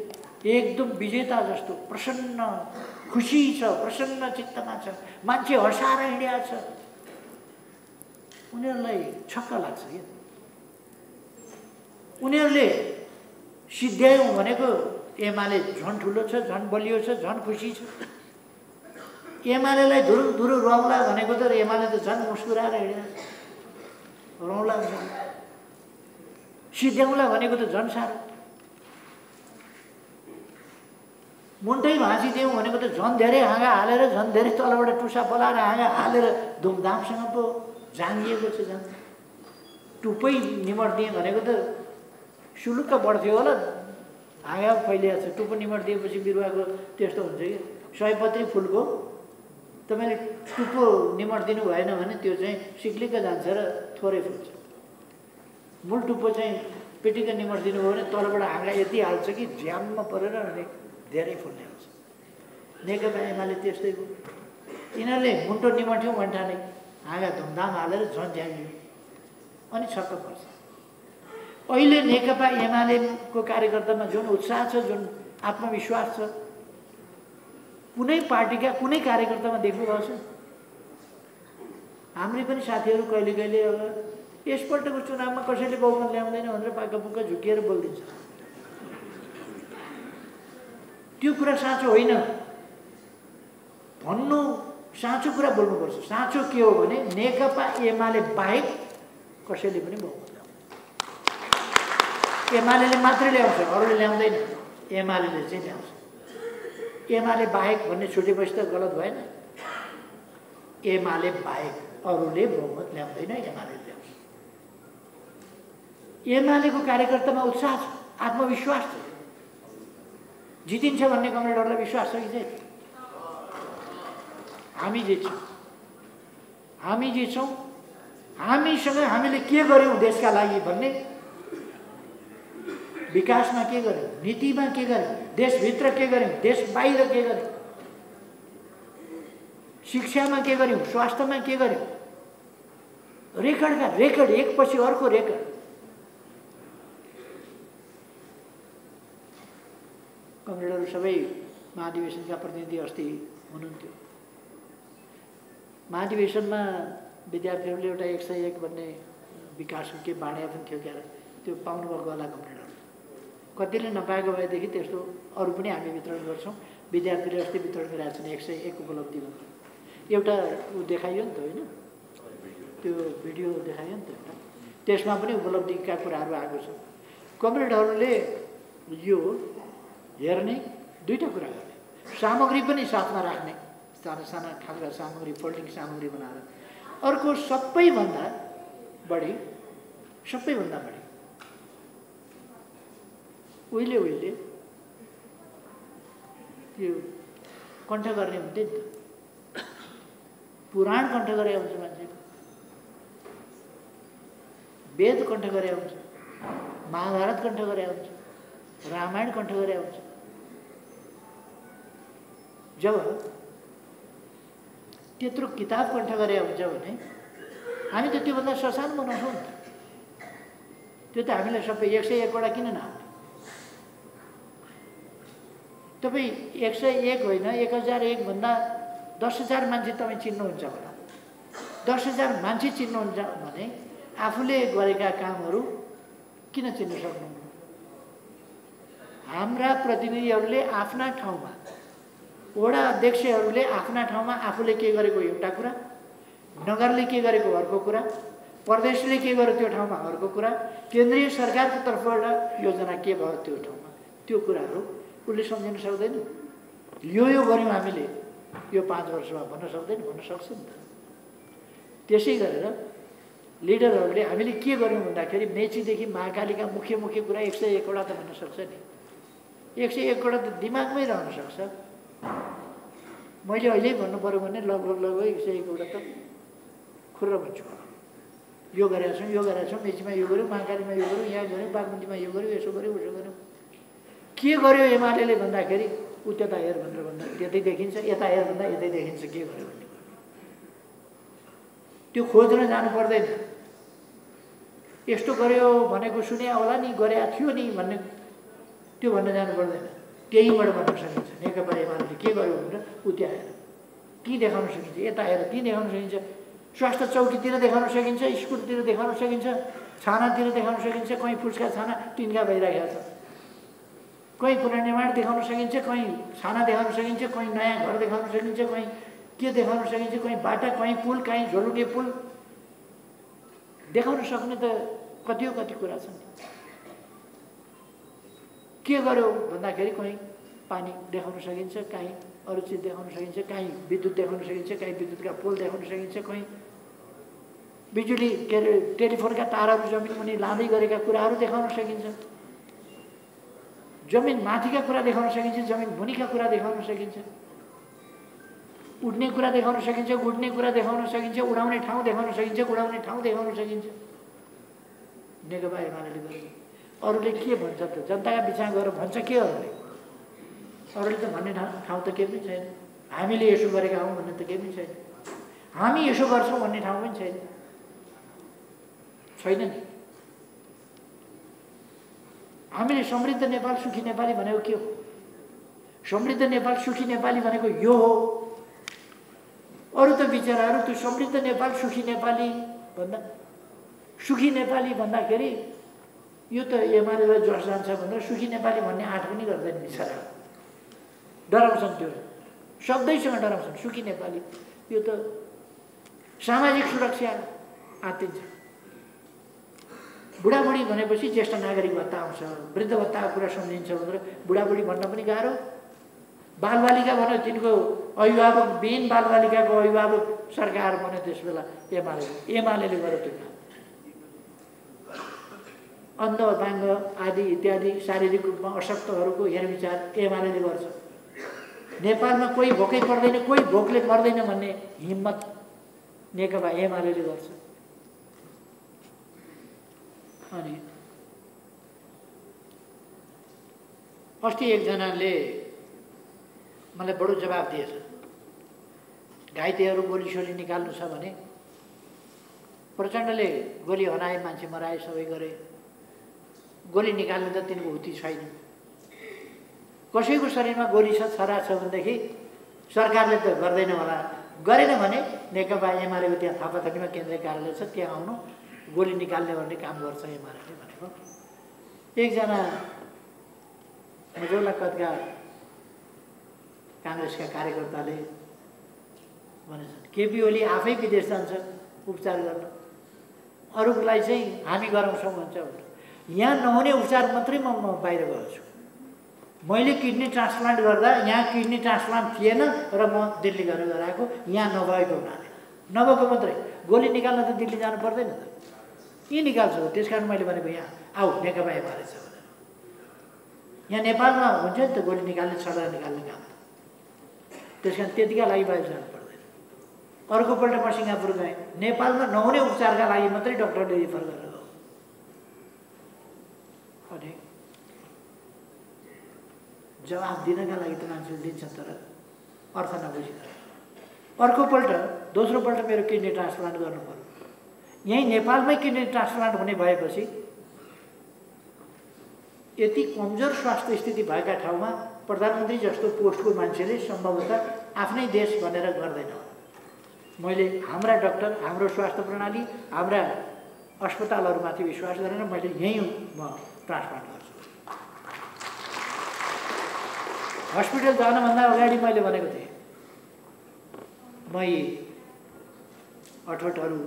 एकदम विजेता जस्तो प्रसन्न खुसी छ, प्रसन्न चित्तमा छ, मान्छे हँसाएर हिँडेको छ। उनीहरूलाई छक्क लाग्छ क्या। उनीहरूले सिद्ध्यायौँ भनेको एमाले झन् ठुलो छ, झन् बलियो छ, झन् खुसी छ। एमालेलाई धुरु धुरु रौला भनेको त एमाले त झन् मुस्कुराएर हिँडेको छ, रौला सिद्ध्याउँला भनेको त झन् साह्रो। मुन्टै भाँचिदिउँ भनेको त झन् धेरै हाँगा हालेर, झन् धेरै तलबाट टुसा पलाएर हाँगा हालेर धुमधामसँग पो जाँगिएको छ। झन् टुप्पै निमटिदिएँ भनेको त सुलुक्क बढ्थ्यो होला, हाँगा फैलिएको छ। टुप्पो निमटिदिएपछि बिरुवाको त्यस्तो हुन्छ कि सयपत्री फुलको तपाईँले टुप्पो निमटिदिनु भएन भने त्यो चाहिँ सिक्लिक्क जान्छ र थोरै फुल्छ। मूल टुप्पो चाहिँ पेटिक्क निमटिदिनु भयो भने तलबाट हाँगा यति हाल्छ कि झ्याममा परेर अनि धेरै फुल्ने हुन्छ। नेकपा एमाले त्यस्तै हो, यिनीहरूले मुन्टो निमट्यौँ भन्ठाने हाँगा धुमधाम हालेर झन् झ्याङ्ग्यो अनि छक्क पर्छ। अहिले नेकपा एमालेको कार्यकर्तामा जुन उत्साह छ, जुन आत्मविश्वास छ, कुनै पार्टीका कुनै कार्यकर्तामा देख्नुभएको छ? हाम्रै पनि साथीहरू कहिले कहिले अब यसपल्टको चुनावमा कसैले बहुमत ल्याउँदैन भनेर पाक्कापुक्का झुकिएर बोलिदिन्छ। त्यो कुरा साँचो होइन। भन्नु साँचो कुरा बोल्नुपर्छ। साँचो के हो भने नेकपा एमाले बाहेक कसैले पनि बहुमत ल्याउँदैन। एमाले मात्रै ल्याउँछ, अरूले ल्याउँदैन। एमाले चाहिँ ल्याउँछ। एमाले बाहेक भन्ने छुटेपछि त गलत भएन। एमाले बाहेक अरूले बहुमत ल्याउँदैन, एमाले ल्याउँछ। एमालेको कार्यकर्तामा उत्साह छ, आत्मविश्वास छ। जितिन्छ भन्ने कमरेडहरूलाई विश्वास छ कि चाहिँ हामी जित्छौँ, हामी जित्छौँ, हामीसँग हामीले के गर्यौँ देशका लागि भन्ने, विकासमा के गर्यौँ, नीतिमा के गर्यौँ, देशभित्र के गर्यौँ, देश बाहिर के गर्यौँ, शिक्षामा के गर्यौँ, स्वास्थ्यमा के गर्यौँ, रेकर्डका रेकर्ड, एकपछि अर्को रेकर्ड। कमरेडहरू सबै महाधिवेशनका प्रतिनिधि अस्ति हुनुहुन्थ्यो। महाधिवेशनमा विद्यार्थीहरूले एउटा 101 भन्ने विकासको के बाँड्या पनि थियो क्या, त्यो पाउनुभएको होला कमरेडहरू। कतिले नपाएको भएदेखि त्यस्तो अरू पनि हामी वितरण गर्छौँ। विद्यार्थीले अस्ति वितरण गरिरहेको छन् 101 उपलब्धि भन्दा। एउटा ऊ देखाइयो नि त, होइन, त्यो भिडियो देखाइयो नि त एउटा, त्यसमा पनि उपलब्धिका कुराहरू आएको छ। कमरेडहरूले यो हेर्ने दुईवटा कुरा गर्ने, सामग्री पनि साथमा राख्ने, साना साना खालका सामग्री, फोल्डिङ सामग्री बनाएर। अर्को सबैभन्दा बढी उहिले त्यो कण्ठ गर्ने हुन्थ्यो नि त, पुराण कण्ठ गरे हुन्छ मान्छेको, वेद कण्ठ गरे हुन्छ, महाभारत कण्ठ गरे हुन्छ, रामायण कण्ठ गरे हुन्छ। जब त्यत्रो किताब कण्ठ गरे हुन्छ भने हामी त त्योभन्दा ससानो बनाउँछौँ नि त। त्यो त हामीलाई सबै 101 वटा किन नआउने? तपाईँ 101 होइन, 1001 भन्दा 10,000 मान्छे तपाईँ चिन्नुहुन्छ होला। 10,000 मान्छे चिन्नुहुन्छ भने आफूले गरेका कामहरू किन चिन्न सक्नुहुन्न? हाम्रा प्रतिनिधिहरूले आफ्ना ठाउँमा, वडा अध्यक्षहरूले आफ्ना ठाउँमा आफूले के गरेको एउटा कुरा, नगरले के गरेको अर्को कुरा, प्रदेशले के गर्यो त्यो ठाउँमा अर्को कुरा, केन्द्रीय सरकारको तर्फबाट योजना के भयो त्यो ठाउँमा, त्यो कुराहरू उसले सम्झिन सक्दैन। यो गऱ्यौँ हामीले यो 5 वर्षमा भन्न सक्दैन, भन्न सक्छ नि त। त्यसै गरेर लिडरहरूले हामीले के गर्यौँ भन्दाखेरि मेचीदेखि महाकालीका मुख्य कुरा 101 वटा त भन्न सक्छ नि। 101 वटा त दिमागमै रहन सक्छ। मैले अहिले भन्नु पऱ्यो भने लगभग 101 वटा त खुर्र भन्छु। यो गरेका छौँ, मेचीमा यो गऱ्यौँ, महाकालीमा यो गऱ्यौँ, यहाँ गऱ्यौँ, बागमतीमा यो गऱ्यौँ, यसो गऱ्यौँ, उसो गऱ्यौँ। के गर्यो एमाले भन्दाखेरि ऊ त्यता हेर भनेर भन्दा त्यतै देखिन्छ, यता हेर भन्दा यतै देखिन्छ के गर्यो भन्ने। त्यो खोज्न जानु पर्दैन। यस्तो गर्यो भनेको सुने होला नि, गरेका थियो नि भन्ने त्यो भन्न जानु पर्दैन। त्यहीँबाट भन्न सकिन्छ नेकपा एमाले के गर्यो भनेर ऊ त्यहाँ हेर, ती देखाउन सकिन्छ, यता हेर ती देखाउन सकिन्छ, स्वास्थ्य चौकीतिर देखाउन सकिन्छ, स्कुलतिर देखाउन सकिन्छ, छानातिर देखाउन सकिन्छ। कहीँ फुस्का छाना तिनका भइरहेको छ, कहीँ पुनर्निर्माण देखाउन सकिन्छ, कहीँ छाना देखाउन सकिन्छ, कहीँ नयाँ घर देखाउन सकिन्छ, कहीँ के देखाउन सकिन्छ, कहीँ बाटा, कहीँ पुल, कहीँ झोलुके पुल देखाउन सक्ने त कति कुरा छन्। के गर्यो भन्दाखेरि कहीँ पानी देखाउन सकिन्छ, कहीँ अरू चिज देखाउन सकिन्छ, कहीँ विद्युत देखाउन सकिन्छ, कहीँ विद्युतका पोल देखाउन सकिन्छ, कहीँ बिजुली के अरे टेलिफोनका तारहरू जमिन मुनि लाँदै गरेका कुराहरू देखाउन सकिन्छ, जमिन माथिका कुरा देखाउन सकिन्छ, जमिन मुनिका कुरा देखाउन सकिन्छ, उड्ने कुरा देखाउन सकिन्छ, उड्ने कुरा देखाउन सकिन्छ, उडाउने ठाउँ देखाउन सकिन्छ, उडाउने ठाउँ देखाउन सकिन्छ। नेकपा एमाले गर्छ। अरूले के भन्छ त? जनताका बिचमा गएर भन्छ के अरूले त भन्ने ठाउँ त केही पनि छैन। हामीले यसो गरेका हौँ भन्ने त केही पनि छैन। हामी यसो गर्छौँ भन्ने ठाउँ पनि छैन नि। हामीले समृद्ध नेपाल सुखी नेपाली भनेको के हो? समृद्ध नेपाल सुखी नेपाली भनेको यो हो। अरू त बिचराहरू त्यो समृद्ध नेपाल सुखी नेपाली भन्दाखेरि यो त एमालेलाई जस जान्छ भनेर सुखी नेपाली भन्ने आँट पनि गर्दैन बिचरा। डराउँछन्, त्यो शब्दैसँग डराउँछन्। सुखी नेपाली यो त सामाजिक सुरक्षा आत्तिन्छ। बुढाबुढी भनेपछि ज्येष्ठ नागरिक भत्ता आउँछ, वृद्ध भत्ताको कुरा सम्झिन्छ भनेर बुढाबुढी भन्न पनि गाह्रो। बालबालिका भन्यो तिनको अभिभावक बिन बालबालिकाको अभिभावक सरकार भन्यो त्यस बेला एमाले गर्यो त्यो काम। अन्ध अपाङ्ग आदि इत्यादि शारीरिक रूपमा अशक्तहरूको हेरविचार एमाले गर्छ। नेपालमा कोही भोकै पर्दैन, कोही भोकले मर्दैन भन्ने हिम्मत नेकपा एमाले गर्छ। अनि अस्ति एकजनाले मलाई बडो जवाब दिएछ, घाइतेहरू गोली सोली निकाल्नु छ भने प्रचण्डले गोली हनाए, मान्छे मराए, सबै गरे, गोली निकाल्नु त तिनको हुती छैन। कसैको शरीरमा गोली छ, छरा छ भनेदेखि सरकारले त गर्दैन होला, गरेन भने नेकपा एमालेको त्यहाँ थापाथलीमा केन्द्रीय कार्यालय छ, त्यहाँ आउनु, गोली निकाल्ने भन्ने काम गर्छ एमाले भनेको। एकजना मझौला कदका काङ्ग्रेसका कार्यकर्ताले भनेछन् केपी ओली आफै विदेश जान्छ उपचार गर्न, अरूलाई चाहिँ हामी गराउँछौँ भन्छ। यहाँ नहुने उपचार मात्रै म बाहिर गएको छु। मैले किडनी ट्रान्सप्लान्ट गर्दा यहाँ किडनी ट्रान्सप्लान्ट थिएन र म दिल्ली गएर गराएको, यहाँ नभएको हुनाले। नभएको मात्रै, गोली निकाल्न त दिल्ली जानु पर्दैन त, यहीँ निकाल्छु। त्यस कारण मैले भनेको यहाँ आऊ नेकपा एमाले छ भनेर। यहाँ नेपालमा हुन्छ नि त गोली निकाल्ने, छडा निकाल्ने काम। त्यस कारण त्यतिका लागि बाहिर जानु पर्दैन। अर्कोपल्ट म सिङ्गापुर गएँ, नेपालमा नहुने उपचारका लागि मात्रै डक्टरले रिफर गरेर गयो। अनि जवाफ दिनका लागि त मान्छेले दिन्छ, तर अर्थ नबुझिन। अर्कोपल्ट दोस्रोपल्ट मेरो किडनी ट्रान्सप्लान्ट गर्नु पर्यो। यहीँ नेपालमै किडनी ट्रान्सप्लान्ट हुने भएपछि यति कमजोर स्वास्थ्य स्थिति भएका ठाउँमा प्रधानमन्त्री जस्तो पोस्टको मान्छेले सम्भवतः आफ्नै देश भनेर गर्दैन। मैले हाम्रा डाक्टर, हाम्रो स्वास्थ्य प्रणाली, हाम्रा अस्पतालहरूमाथि विश्वास गरेर मैले यहीँ म ट्रान्सप्लान्ट गर्छु। हस्पिटल जानभन्दा अगाडि मैले भनेको थिएँ, म यी अठोटहरू,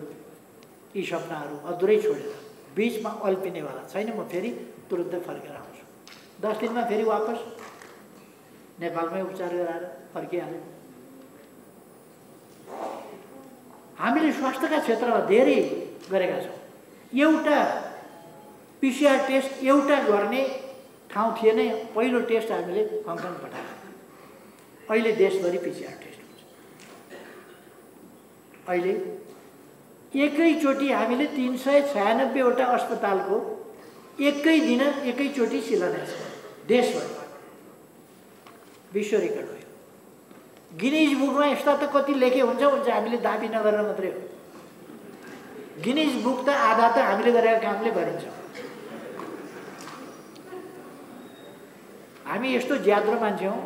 यी सपनाहरू अधुरै छोडेर बिचमा अल्पिनेवाला छैन। म फेरि तुरुन्तै फर्केर आउँछु। 10 दिनमा फेरि वापस नेपालमै उपचार गराएर फर्किहाल्यो। हामीले स्वास्थ्यका क्षेत्रमा धेरै गरेका छौँ। एउटा पिसिआर टेस्ट एउटा गर्ने ठाउँ थिएन। पहिलो टेस्ट हामीले हङकङ पठायौँ। अहिले देशभरि पिसिआर टेस्ट हुन्छ। अहिले एकैचोटि हामीले 396वटा अस्पतालको एकै दिन एकैचोटि शिलान्यास देशभरि, विश्व रेकर्ड भयो। गिनिज बुकमा यस्ता त कति लेखे हुन्छ, हामीले दाबी नगरेर मात्रै हो। गिनिज बुक त आधा त हामीले गरेका कामले भरिन्छ। हामी यस्तो ज्याद्रो मान्छे हौँ,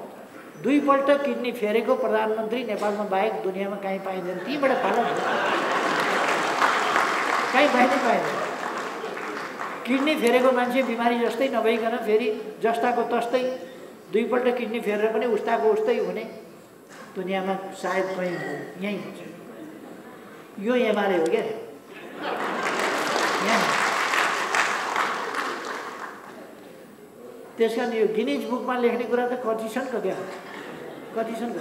2 पल्ट किडनी फेरेको प्रधानमन्त्री नेपालमा बाहेक दुनियाँमा कहीँ पाइँदैन। तीबाट फाला कहीँ पाइँदैन। किडनी फेरेको मान्छे बिमारी जस्तै नभइकन फेरि जस्ताको तस्तै 2 पल्ट किडनी फेरेर पनि उस्ताको उस्तै हुने दुनियाँमा सायद कहीँ हो, यहीँ हुन्छ। यो एमाले हो क्या। त्यस कारण यो गिनिज बुकमा लेख्ने कुरा त कति छन् क्या, कति छन्।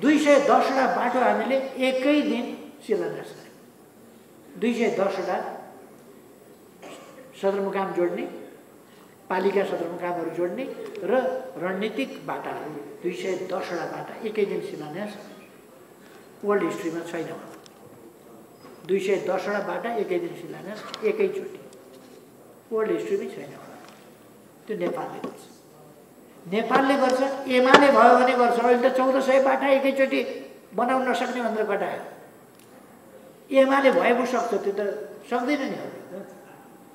210वटा बाटो हामीले एकै दिन शिलान्यास गर्यौँ। 210वटा सदरमुकाम जोड्ने, पालिका सदरमुकामहरू जोड्ने र रणनीतिक बाटाहरू 210वटा बाटा एकै दिन शिलान्यास वर्ल्ड हिस्ट्रीमा छैन। 210वटा बाटा एकै दिन शिलान्यास एकैचोटि वर्ल्ड हिस्ट्रीमै छैन। त्यो नेपालले गर्छ। नेपालले गर्छ, एमाले भयो भने गर्छ। अहिले त 1400 बाटा एकैचोटि बनाउन नसक्ने भनेर घटायो। एमाले भए पो सक्छ, त्यो त सक्दैन नि।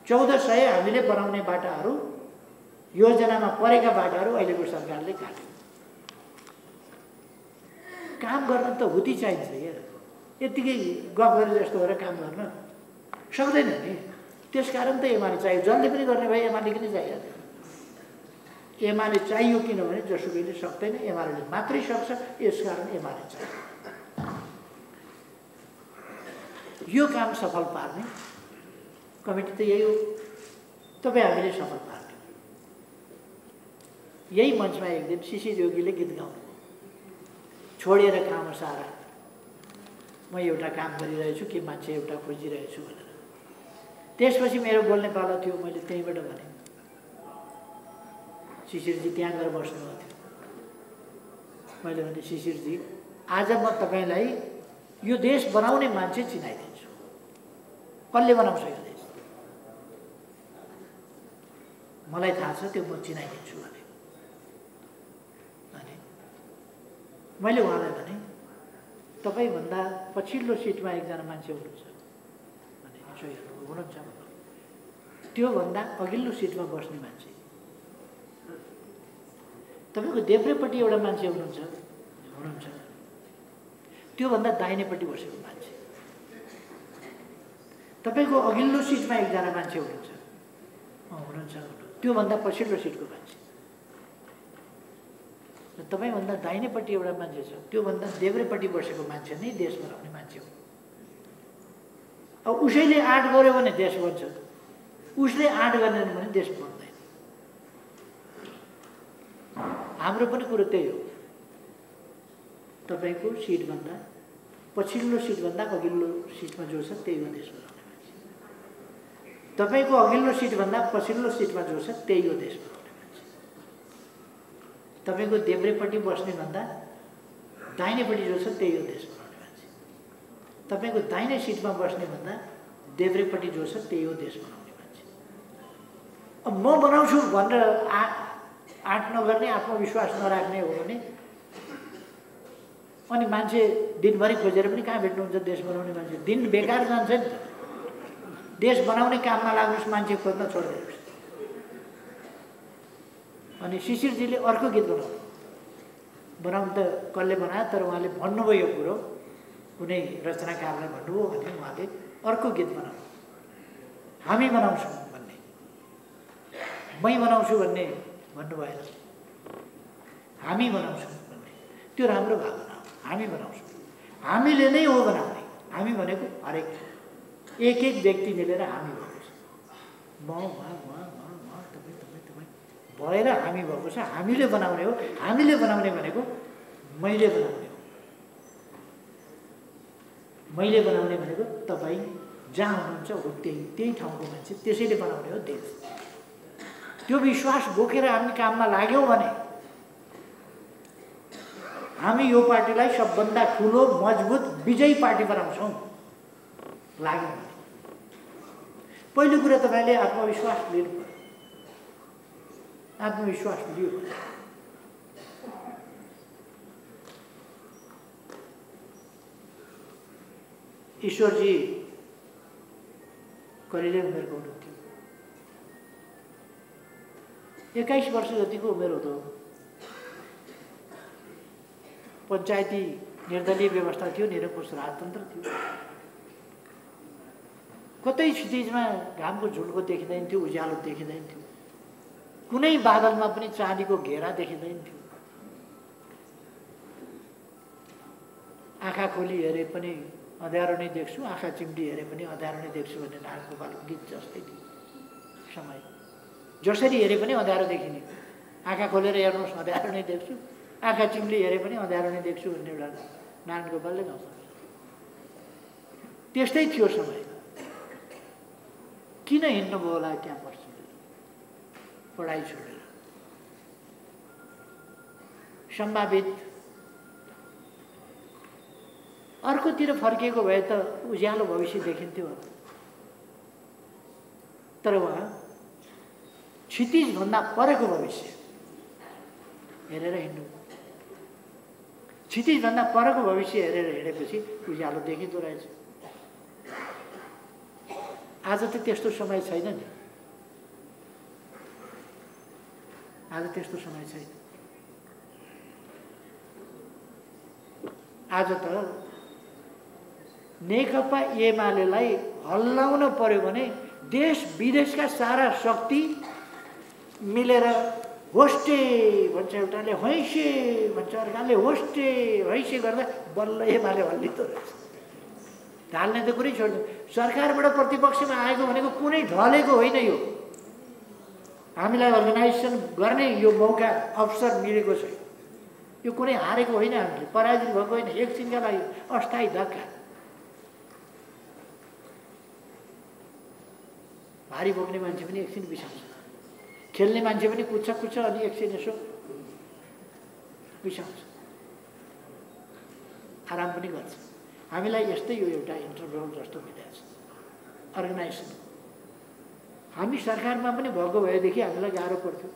1400 हामीले बनाउने बाटाहरू, योजनामा परेका बाटाहरू अहिलेको सरकारले काट्यो। काम गर्न त हुती चाहिन्छ यार। यतिकै गफ गरे जस्तो गरेर काम गर्न सक्दैन नि। त्यसकारण त एमाले चाहियो। जसले पनि गर्ने भए एमाले किन चाहिहाल्यो। एमाले चाहियो किनभने जसुकैले सक्दैन, एमाले मात्रै सक्छ। यसकारण एमाले चाहियो। यो काम सफल पार्ने कमिटी त यही हो। तपाईँ हामीले सफल पार्ने। यही मञ्चमा एक दिन शिशिर योगीले गीत गाउनु, छोडेर काम सारा म एउटा काम गरिरहेछु कि मान्छे एउटा खोजिरहेछु भनेर। त्यसपछि मेरो बोल्ने पाला थियो, मैले त्यहीँबाट भने, शिशिरजी त्यहाँ गएर बस्नुभएको थियो। मैले भने शिशिरजी आज म तपाईँलाई यो देश बनाउने मान्छे चिनाइदिन्छु, कसले बनाउँछ यो देश मलाई थाहा छ, त्यो म चिनाइदिन्छु भने। अनि मैले उहाँलाई भने तपाईँभन्दा पछिल्लो सिटमा एकजना मान्छे हुनुहुन्छ भने, हुनुहुन्छ, त्योभन्दा अघिल्लो सिटमा बस्ने मान्छे, तपाईँको देब्रेपट्टि एउटा मान्छे हुनुहुन्छ, त्योभन्दा दाहिनेपट्टि बसेको मान्छे, तपाईँको अघिल्लो सिटमा एकजना मान्छे हुनुहुन्छ, त्योभन्दा पछिल्लो सिटको मान्छे, र तपाईँभन्दा दाहिनेपट्टि एउटा मान्छे छ, त्योभन्दा देब्रेपट्टि बसेको मान्छे नै देश बनाउने मान्छे हो। अब उसैले आँट गर्यो भने देश बन्छ, उसले आँट गरेन भने देश बन्दैन। हाम्रो पनि कुरो त्यही हो। तपाईँको सिटभन्दा पछिल्लो सिटभन्दा अघिल्लो सिटमा जो छ त्यही हो देश बनाउने मान्छे। तपाईँको अघिल्लो सिटभन्दा पछिल्लो सिटमा जो छ त्यही हो देश बनाउने मान्छे। तपाईँको देब्रेपट्टि बस्ने भन्दा दाहिनेपट्टि जो छ त्यही हो देश बनाउने मान्छे। तपाईँको दाहिने सिटमा बस्ने भन्दा देब्रेपट्टि जो छ त्यही हो देश बनाउने मान्छे। अब म बनाउँछु भनेर आँट नगर्ने, आत्मविश्वास नराख्ने हो भने अनि मान्छे दिनभरि खोजेर पनि कहाँ भेट्नुहुन्छ देश बनाउने मान्छे? दिन बेकार जान्छ नि। देश बनाउने काममा लाग्नुहोस्, मान्छे खोज्न छोड्दिनुहोस्। अनि शिशिरजीले अर्को गीत बनाउनु त कसले बनायो, तर उहाँले भन्नुभयो यो कुरो, कुनै रचनाकारलाई भन्नुभयो भने उहाँले अर्को गीत बनाउनु, हामी बनाउँछौँ भन्ने, मै बनाउँछु भन्ने भन्नुभएन, हामी बनाउँछौँ भन्ने, त्यो राम्रो भावना हो। हामी बनाउँछौँ, हामीले नै हो बनाउने। हामी भनेको हरेक एक एक व्यक्ति मिलेर हामी भएको छ। म तपाईँ भएर हामी भएको छ। हामीले बनाउने हो। हामीले बनाउने भनेको मैले बनाउने हो। मैले बनाउने भनेको तपाईँ जहाँ हुनुहुन्छ हो त्यही ठाउँको मान्छे, त्यसैले बनाउने हो देश। त्यो विश्वास बोकेर हामी काममा लाग्यौँ भने हामी यो पार्टीलाई सबभन्दा ठुलो मजबुत विजयी पार्टी बनाउँछौँ। लाग्यौँ भने पहिलो कुरा तपाईँले आत्मविश्वास लिनु पर्यो। आत्मविश्वास लियो। ईश्वरजी कहिले उमेरको हुनुहुन्थ्यो, 21 वर्ष जतिको उमेर हुँदो पञ्चायती निर्दलीय व्यवस्था थियो, निरङ्कुश राजतन्त्र थियो। कतै क्षितिजमा घामको झुल्को देखिँदैन थियो, उज्यालो देखिँदैन थियो, कुनै बादलमा पनि चाँदीको घेरा देखिँदैन थियो। आँखा खोली हेरे पनि अँध्यारो नै देख्छु, आँखा चिम्टी हेरे पनि अँध्यारो नै देख्छु भन्ने नारायण गोपालको गीत जस्तै थियो समय। जसरी हेरे पनि अँध्यारो देखिने, आँखा खोलेर हेर्नुहोस् अँध्यारो नै देख्छु, आँखा चिम्ली हेरे पनि अँध्यारो नै देख्छु भन्ने एउटा नारायण गोपालले गाउँछ। त्यस्तै थियो समय। किन हिँड्नुभयो होला क्याम्पस छोडेर, पढाइ छोडेर? सम्भावित अर्कोतिर फर्किएको भए त उज्यालो भविष्य देखिन्थ्यो होला। तर उहाँ क्षितिजभन्दा परेको भविष्य हेरेर हिँड्नु। क्षितिजभन्दा परको भविष्य हेरेर हिँडेपछि उज्यालो देखिँदो रहेछ। आज त त्यस्तो समय छैन नि। आज त्यस्तो समय छैन। आज त नेकपा एमालेलाई हल्लाउन पर्यो भने देश विदेशका सारा शक्ति मिलेर होस्टे भन्छ एउटाले, हैसे भन्छ अर्काले, होस्टे हैसे गर्दा बल्ल एमाले हल्लिँदो रहेछ। ढाल्ने त कुरै छोड्दैन। सरकारबाट प्रतिपक्षमा आएको भनेको कुनै ढलेको होइन। यो हामीलाई अर्गनाइजेसन गर्ने यो मौका अवसर मिलेको छ। यो कुनै हारेको होइन, हामीले पराजित भएको होइन। एकछिनका लागि अस्थायी धक्का। भारी बोक्ने मान्छे पनि एकछिन बिसाउँछ, खेल्ने मान्छे पनि कुद्छ अनि एकछिन यसो बिसाउँछ, आराम पनि गर्छ। हामीलाई यस्तै यो एउटा इन्टरभल जस्तो मिलेको छ अर्गनाइजेसन। हामी सरकारमा पनि भएको भएदेखि हामीलाई गाह्रो पर्थ्यो।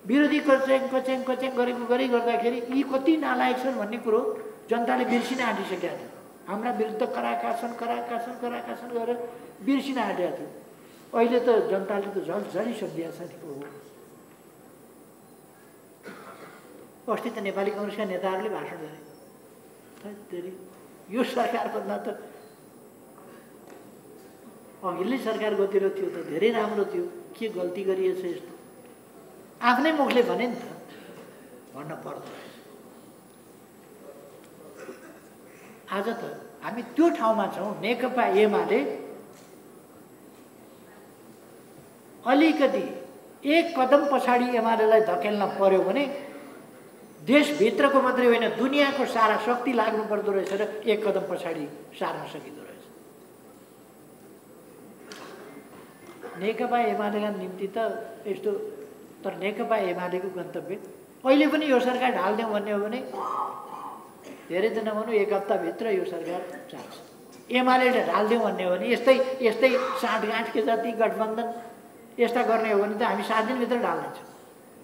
विरोधी कच्याङ गरेको गर्दाखेरि यी कति नालायक छन् भन्ने कुरो जनताले बिर्सिन आँटिसकेका थियो। हाम्रा विरुद्ध कराकासन गरेर बिर्सिन आँटेका थियो। अहिले त जनताले त झलिसकिया छ नि। अस्ति त नेपाली काङ्ग्रेसका नेताहरूले भाषण गरे, यो सरकारभन्दा त अघिल्लै सरकार गतिलो थियो त धेरै राम्रो थियो, के गल्ती गरिएछ यस्तो आफ्नै मुखले भने नि त भन्न पर्दो रहेछ। आज त हामी त्यो ठाउँमा छौँ। नेकपा एमाले अलिकति एक कदम पछाडि एमालेलाई धकेल्न पर्यो भने देशभित्रको मात्रै होइन दुनियाँको सारा शक्ति लाग्नु पर्दो रहेछ र एक कदम पछाडि सार्न सकिँदो रहेछ। नेकपा एमालेका निम्ति त यस्तो, तर नेकपा एमालेको गन्तव्य अहिले पनि यो सरकार ढाल्ने भन्ने हो भने धेरै त नभनौँ एक हप्ताभित्र यो सरकार चाल्छ। एमालेले ढाल्दिउँ भन्ने हो भने यस्तै साँठगाँठ के जाति गठबन्धन यस्ता गर्ने हो भने त हामी 7 दिनभित्र ढाल्नेछौँ।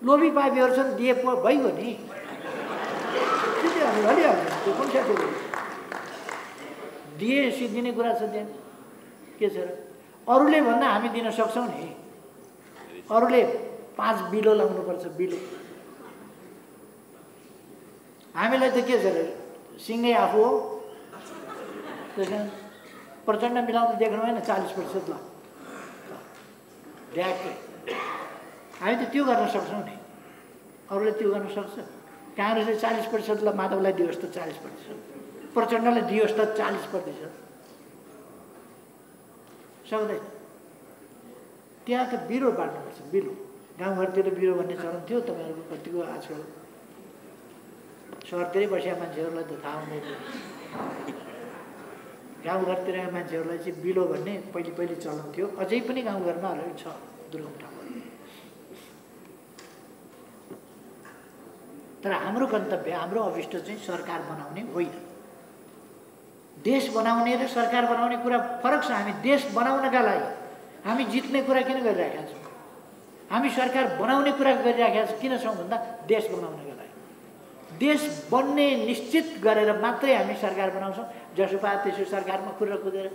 लोभी पापीहरू छन्, दिए भइगयो नि, हलिहाल्छ। त्यो कुन साथी दिए सिद्धिने कुरा छ त्यहाँ, के छ र? अरूले भन्दा हामी दिन सक्छौँ नि। अरूले 5 बिलो लाउनुपर्छ, बिलो। हामीलाई त के छ र, सिँगै आफू हो। त्यस कारण प्रचण्ड मिलाउँदा देख्नु भएन 40% ल ढ्याक्कै। हामी त त्यो गर्न सक्छौँ नि, अरूले त्यो गर्न सक्छ। काङ्ग्रेसले 40% ल माधवलाई दियोस् त 40%, प्रचण्डलाई दियोस् त 40%, सक्दैन। त्यहाँ त बिरो बाँड्नुपर्छ, बिलो। गाउँघरतिर बिरो भन्ने चलन थियो, तपाईँहरूको कतिको आजकल सहरतिरै बसेका मान्छेहरूलाई त थाहा हुँदैन। गाउँघरतिरका मान्छेहरूलाई चाहिँ बिलो भन्ने पहिले चलन थियो, अझै पनि गाउँघरमा अलि छ दुर्गम ठाउँहरू। तर हाम्रो गन्तव्य, हाम्रो अभिष्ट चाहिँ सरकार बनाउने होइन, देश बनाउने र सरकार बनाउने कुरा फरक छ। हामी देश बनाउनका लागि हामी जित्ने कुरा किन गरिरहेका छौँ? हामी सरकार बनाउने कुरा गरिरहेका छौँ किन छौँ भन्दा देश बनाउनका लागि। देश बन्ने निश्चित गरेर मात्रै हामी सरकार बनाउँछौँ। जसो पाए त्यसो सरकारमा कुदेर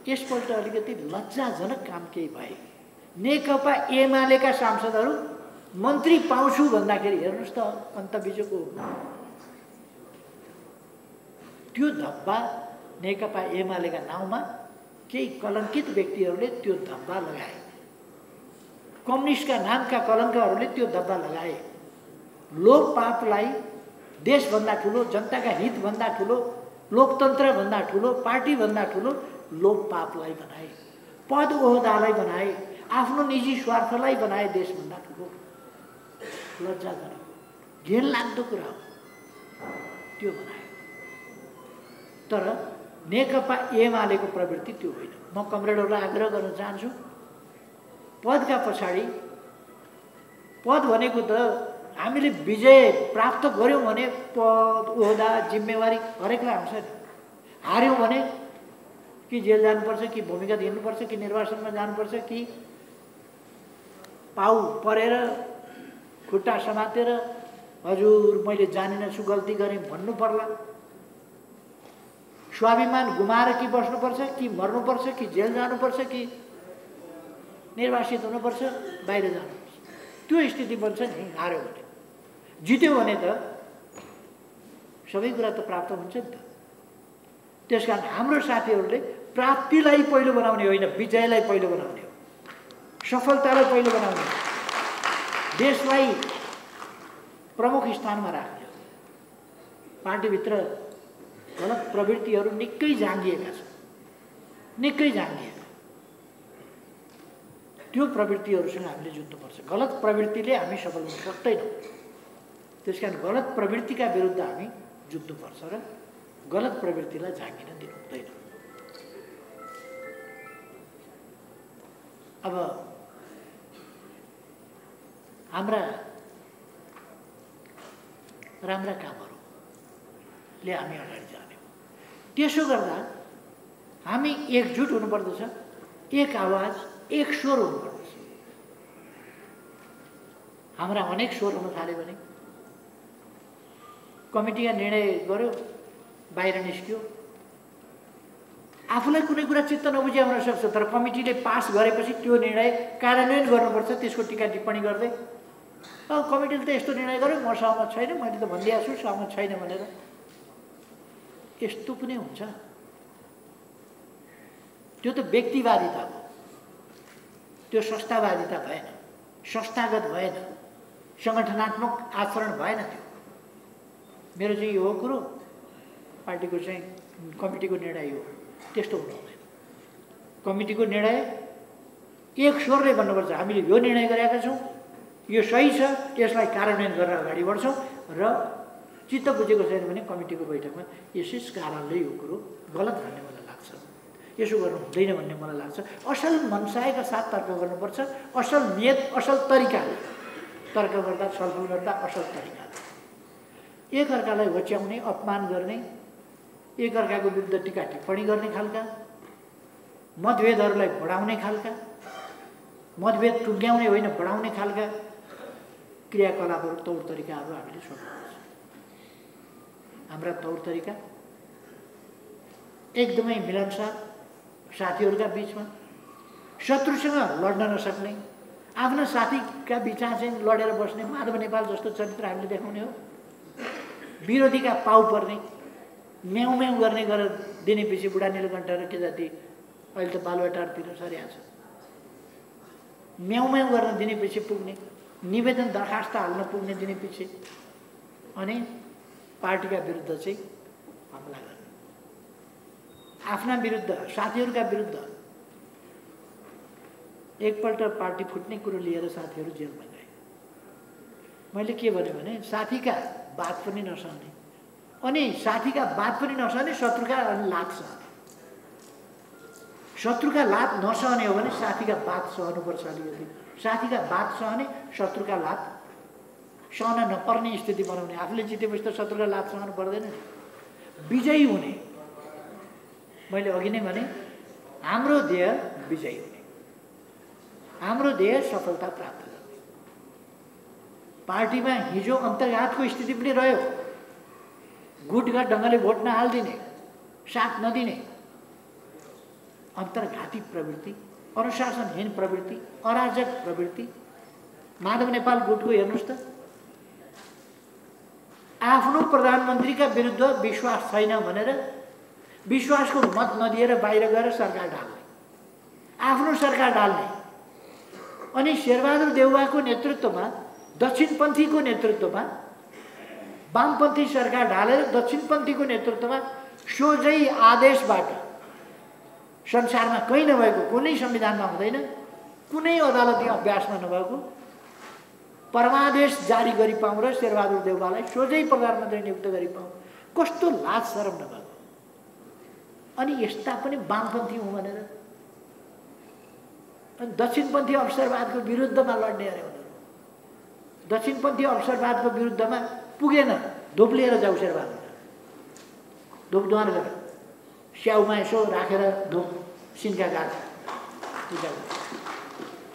यसपल्ट अलिकति लज्जाजनक काम केही भए। नेकपा एमालेका सांसदहरू मन्त्री पाउँछु भन्दाखेरि हेर्नुहोस् त अन्त बिजोको त्यो धब्बा नेकपा एमालेका नाउँमा केही कलङ्कित व्यक्तिहरूले त्यो धब्बा लगाए। कम्युनिस्टका नामका कलङ्कहरूले त्यो धब्बा लगाए। लोकपापलाई देशभन्दा ठुलो, जनताका हितभन्दा ठुलो, लोकतन्त्रभन्दा ठुलो, पार्टीभन्दा ठुलो लोकपापलाई बनाए, पद ओहदालाई बनाए, आफ्नो निजी स्वार्थलाई बनाए देशभन्दा ठुलो। लज्जाजनक, घिनलाग्दो कुरा हो त्यो बनाए। तर नेकपा एमालेको प्रवृत्ति त्यो होइन। म कमरेडहरूलाई आग्रह गर्न चाहन्छु, पदका पछाडि, पद भनेको त हामीले विजय प्राप्त गऱ्यौँ भने पद ओहदा जिम्मेवारी हरेकलाई आउँछ नि। हार्यौँ भने कि जेल जानुपर्छ, कि भूमिगत हिँड्नुपर्छ, कि निर्वाचनमा जानुपर्छ, कि पाउ परेर खुट्टा समातेर हजुर मैले जानिनछु गल्ती गरेँ भन्नु पर्ला। स्वाभिमान गुमाएर कि बस्नुपर्छ, कि मर्नुपर्छ, कि जेल जानुपर्छ, कि निर्वासित हुनुपर्छ, बाहिर जानुपर्छ। त्यो स्थिति बन्छ नि। हार्यो भने, जित्यो भने त सबै कुरा त प्राप्त हुन्छ नि त। त्यसकारण हाम्रो साथीहरूले प्राप्तिलाई पहिलो बनाउने होइन, विजयलाई पहिलो बनाउने हो, सफलतालाई पहिलो बनाउने हो, देशलाई प्रमुख स्थानमा राख्ने हो। पार्टीभित्र गलत प्रवृत्तिहरू निकै जाँगिएका छन्, निकै जाँगिएका। त्यो प्रवृत्तिहरूसँग हामीले जुझ्नुपर्छ। गलत प्रवृत्तिले हामी सफल हुन सक्दैनौँ। त्यसकारण गलत प्रवृत्तिका विरुद्ध हामी जुझ्नुपर्छ र गलत प्रवृत्तिलाई झाँकिन दिनु हुँदैन। अब हाम्रा राम्रा कामहरूले हामी अगाडि जाने। त्यसो गर्दा हामी एकजुट हुनुपर्दछ, एक आवाज एक स्वर हुनुपर्दछ। हाम्रा अनेक स्वर हुन थाल्यो भने कमिटीले निर्णय गर्यो, बाहिर निस्क्यो, आफूलाई कुनै कुरा चित्त नबुझ्या हुन सक्छ, तर कमिटीले पास गरेपछि त्यो निर्णय कार्यान्वयन गर्नुपर्छ। त्यसको टिका टिप्पणी गर्दै कमिटीले त यस्तो निर्णय गर्यो, म सहमत छैन, मैले त भनिदिएको छु सहमत छैन भनेर, यस्तो पनि हुन्छ? त्यो त व्यक्तिवादिता हो, त्यो संस्थावादिता भएन, संस्थागत भएन, सङ्गठनात्मक आचरण भएन। त्यो मेरो चाहिँ यो हो कुरो, पार्टीको चाहिँ कमिटीको निर्णय हो, त्यस्तो हुनु हुँदैन। कमिटीको निर्णय एक स्वरले भन्नुपर्छ, हामीले यो निर्णय गरेका छौँ, यो सही छ, यसलाई कार्यान्वयन गरेर अगाडि बढ्छौँ। र चित्त बुझेको छैन भने कमिटीको बैठकमा यस कारणले यो कुरो गलत भन्ने मलाई लाग्छ, यसो गर्नु हुँदैन भन्ने मलाई लाग्छ। असल मनसायका साथ तर्क गर्नुपर्छ, असल नियत असल तरिकाले तर्क गर्दा, छलफल गर्दा असल तरिकाले। एकअर्कालाई होच्याउने, अपमान गर्ने, एकअर्काको विरुद्ध टिका टिप्पणी गर्ने खालका, मतभेदहरूलाई बढाउने खालका, मतभेद टुङ्ग्याउने होइन बढाउने खालका क्रियाकलापहरू, तौर तरिकाहरू हामीले छोड्नुपर्छ। हाम्रा तौर तरिका एकदमै मिलनसार, साथीहरूका बिचमा शत्रुसँग लड्न नसक्ने, आफ्ना साथीका बिचमा चाहिँ लडेर बस्ने माधव नेपाल जस्तो चरित्र हामीले देखाउने हो। विरोधीका पाउ पर्ने, म्याउ म्याउ गर्ने गरेर दिने पछि बुढा नीलकण्ठ र के जाति अहिले त बालुवाटारतिर सरिया छ, म्याउ म्याउ गर्न दिने पछि पुग्ने, निवेदन दरखास्त हाल्न पुग्ने दिने पछि, अनि पार्टीका विरुद्ध चाहिँ हमला गर्ने, आफ्ना विरुद्ध, साथीहरूका विरुद्ध। एकपल्ट पार्टी फुट्ने कुरो लिएर साथीहरू जेलमा गए। मैले के भने साथीका बात पनि नसहने, अनि साथीका बात पनि नसहने, शत्रुका लात सहने। शत्रुका लात नसहने हो भने साथीका बात सहनुपर्छ अलिकति, साथीका बात सहने, शत्रुका लात सहन नपर्ने स्थिति बनाउने। आफूले जितेपछि त शत्रुका लात सहनु पर्दैन, विजयी हुने। मैले अघि नै भने हाम्रो ध्येय विजयी हुने, हाम्रो ध्येय सफलता प्राप्त गर्ने। पार्टीमा हिजो अन्तर्घातको स्थिति पनि रह्यो, गुटगाट ढङ्गले भोट नहालिदिने, साथ नदिने, अन्तर्घाती प्रवृत्ति, अनुशासनहीन प्रवृत्ति, अराजक प्रवृत्ति। माधव नेपाल गुटको हेर्नुहोस् त, आफ्नो प्रधानमन्त्रीका विरुद्ध विश्वास छैन भनेर विश्वासको मत नदिएर बाहिर गएर सरकार ढाल्ने, आफ्नो सरकार ढाल्ने, अनि शेरबहादुर देउवाको नेतृत्वमा, दक्षिणपन्थीको नेतृत्वमा वामपन्थी सरकार ढालेर दक्षिणपन्थीको नेतृत्वमा सोझै आदेशबाट, संसारमा कहीँ नभएको, कुनै संविधानमा हुँदैन, कुनै अदालती अभ्यासमा नभएको परमादेश जारी गरी पाऊँ र शेरबहादुर देउवालाई सोझै प्रधानमन्त्री नियुक्त गरी पाऊँ, कस्तो लाज शरम नभएको। अनि यस्ता पनि वामपन्थी हुँ भनेर, अनि दक्षिणपन्थी अवसरवादको विरुद्धमा लड्ने अरे उनीहरू। दक्षिणपन्थी अवसरवादको विरुद्धमा पुगेन, धुप लिएर जाऊ शेरबहादुर, धुप दुहार गर, स्याउमा यसो राखेर धुप सिन्का गाड,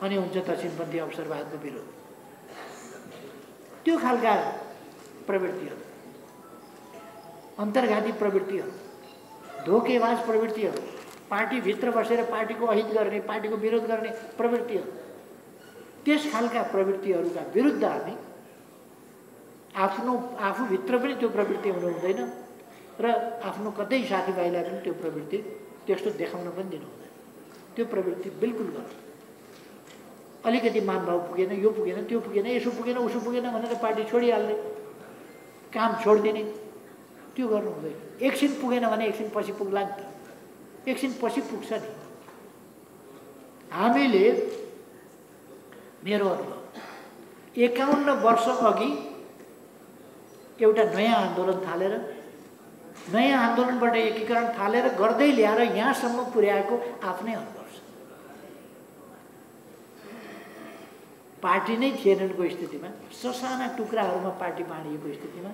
अनि हुन्छ दक्षिणपन्थी अवसरवादको विरोध। त्यो खालका प्रवृत्तिहरू, अन्तर्घाती प्रवृत्तिहरू, धोकेबाज प्रवृत्तिहरू, पार्टीभित्र बसेर पार्टीको अहित गर्ने, पार्टीको विरोध गर्ने प्रवृत्तिहरू, त्यस खालका प्रवृत्तिहरूका विरुद्ध हामी आफूभित्र पनि त्यो प्रवृत्ति हुनु हुँदैन र आफ्नो कतै साथीभाइलाई पनि त्यो प्रवृत्ति त्यस्तो देखाउन पनि दिनु हुँदैन। त्यो प्रवृत्ति बिल्कुल गर्नु, अलिकति मानभाव पुगेन, यो पुगेन, त्यो पुगेन, यसो पुगेन, उसो पुगेन भनेर पार्टी छोडिहाल्ने, काम छोडिदिने, त्यो गर्नु हुँदैन। एकछिन पुगेन भने एकछिन पछि पुग्ला नि त, एकछिन पछि पुग्छ नि। हामीले, मेरो अनुभव, 51 वर्ष अघि एउटा नयाँ आन्दोलन थालेर, नयाँ आन्दोलनबाट एकीकरण थालेर गर्दै ल्याएर यहाँसम्म पुर्याएको आफ्नै अनुभव छ। पार्टी नै थिएननको स्थितिमा, ससाना टुक्राहरूमा पार्टी बाँडिएको स्थितिमा,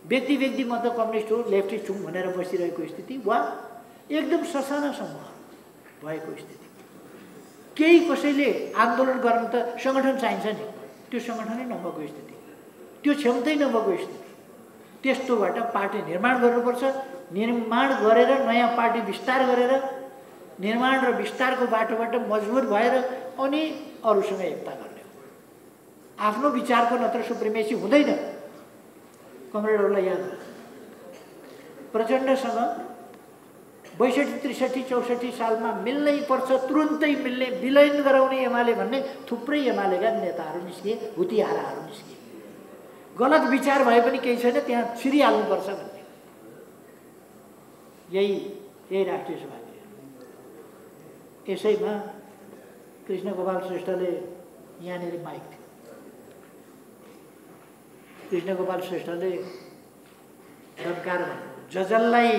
व्यक्ति व्यक्ति म त कम्युनिस्ट हो लेफ्टिस्ट हुँ भनेर बसिरहेको स्थिति वा एकदम ससाना समूह भएको स्थिति, केही कसैले आन्दोलन गर्न त सङ्गठन चाहिन्छ नि, त्यो सङ्गठनै नभएको स्थिति, त्यो क्षमतै नभएको स्थिति, त्यस्तोबाट पार्टी निर्माण गर्नुपर्छ। निर्माण गरेर नयाँ पार्टी विस्तार गरेर निर्माण र विस्तारको बाटोबाट मजबुत भएर अनि अरूसँग एकता गर्ने हो। आफ्नो विचारको नत्र सुप्रिमेसी हुँदैन। कमरेडहरूलाई याद हो, प्रचण्डसँग 62, 63, 64 सालमा मिल्नै पर्छ, तुरुन्तै मिल्ने, विलयन गराउने एमाले भन्ने थुप्रै एमालेका नेताहरू निस्किए, हुतियाराहरू निस्किए। गलत विचार भए पनि केही छैन, त्यहाँ छिरिहाल्नुपर्छ भन्ने, यही राष्ट्रिय सभा। यसैमा कृष्णगोपाल श्रेष्ठले यहाँनिर माइक थियो, कृष्णगोपाल श्रेष्ठले धनकार जजललाई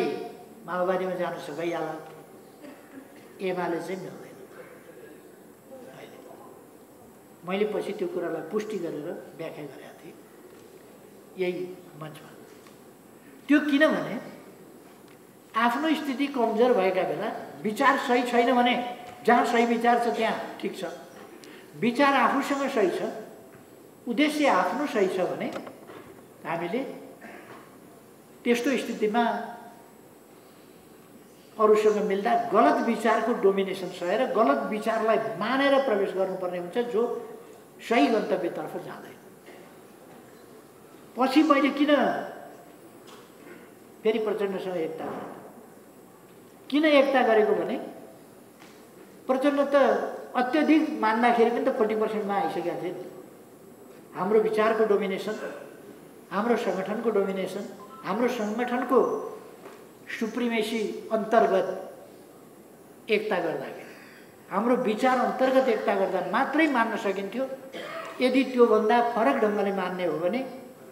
माओवादीमा जानु सकिहाल्ला, एमाले चाहिँ मिल्दैन। मैले पछि त्यो कुरालाई पुष्टि गरेर व्याख्या गरेका थिएँ यही मञ्चमा। त्यो किनभने आफ्नो स्थिति कमजोर भएका बेला विचार सही छैन भने, जहाँ सही विचार छ त्यहाँ ठिक छ, विचार आफूसँग सही छ, उद्देश्य आफ्नो सही छ भने हामीले त्यस्तो स्थितिमा अरूसँग मिल्दा गलत विचारको डोमिनेसन सहेर गलत विचारलाई मानेर प्रवेश गर्नुपर्ने हुन्छ, जो सही गन्तव्यतर्फ जाँदैन। पछि मैले किन फेरि प्रचण्डसँग एकता गरेँ, किन एकता गरेको भने प्रचण्ड त अत्यधिक मान्दाखेरि पनि त 40% आइसकेका थिए। हाम्रो विचारको डोमिनेसन, हाम्रो सङ्गठनको डोमिनेसन, हाम्रो सङ्गठनको सुप्रिमेसी अन्तर्गत एकता गर्दाखेरि, हाम्रो विचार अन्तर्गत एकता गर्दा मात्रै मान्न सकिन्थ्यो। यदि त्योभन्दा फरक ढङ्गले मान्ने हो भने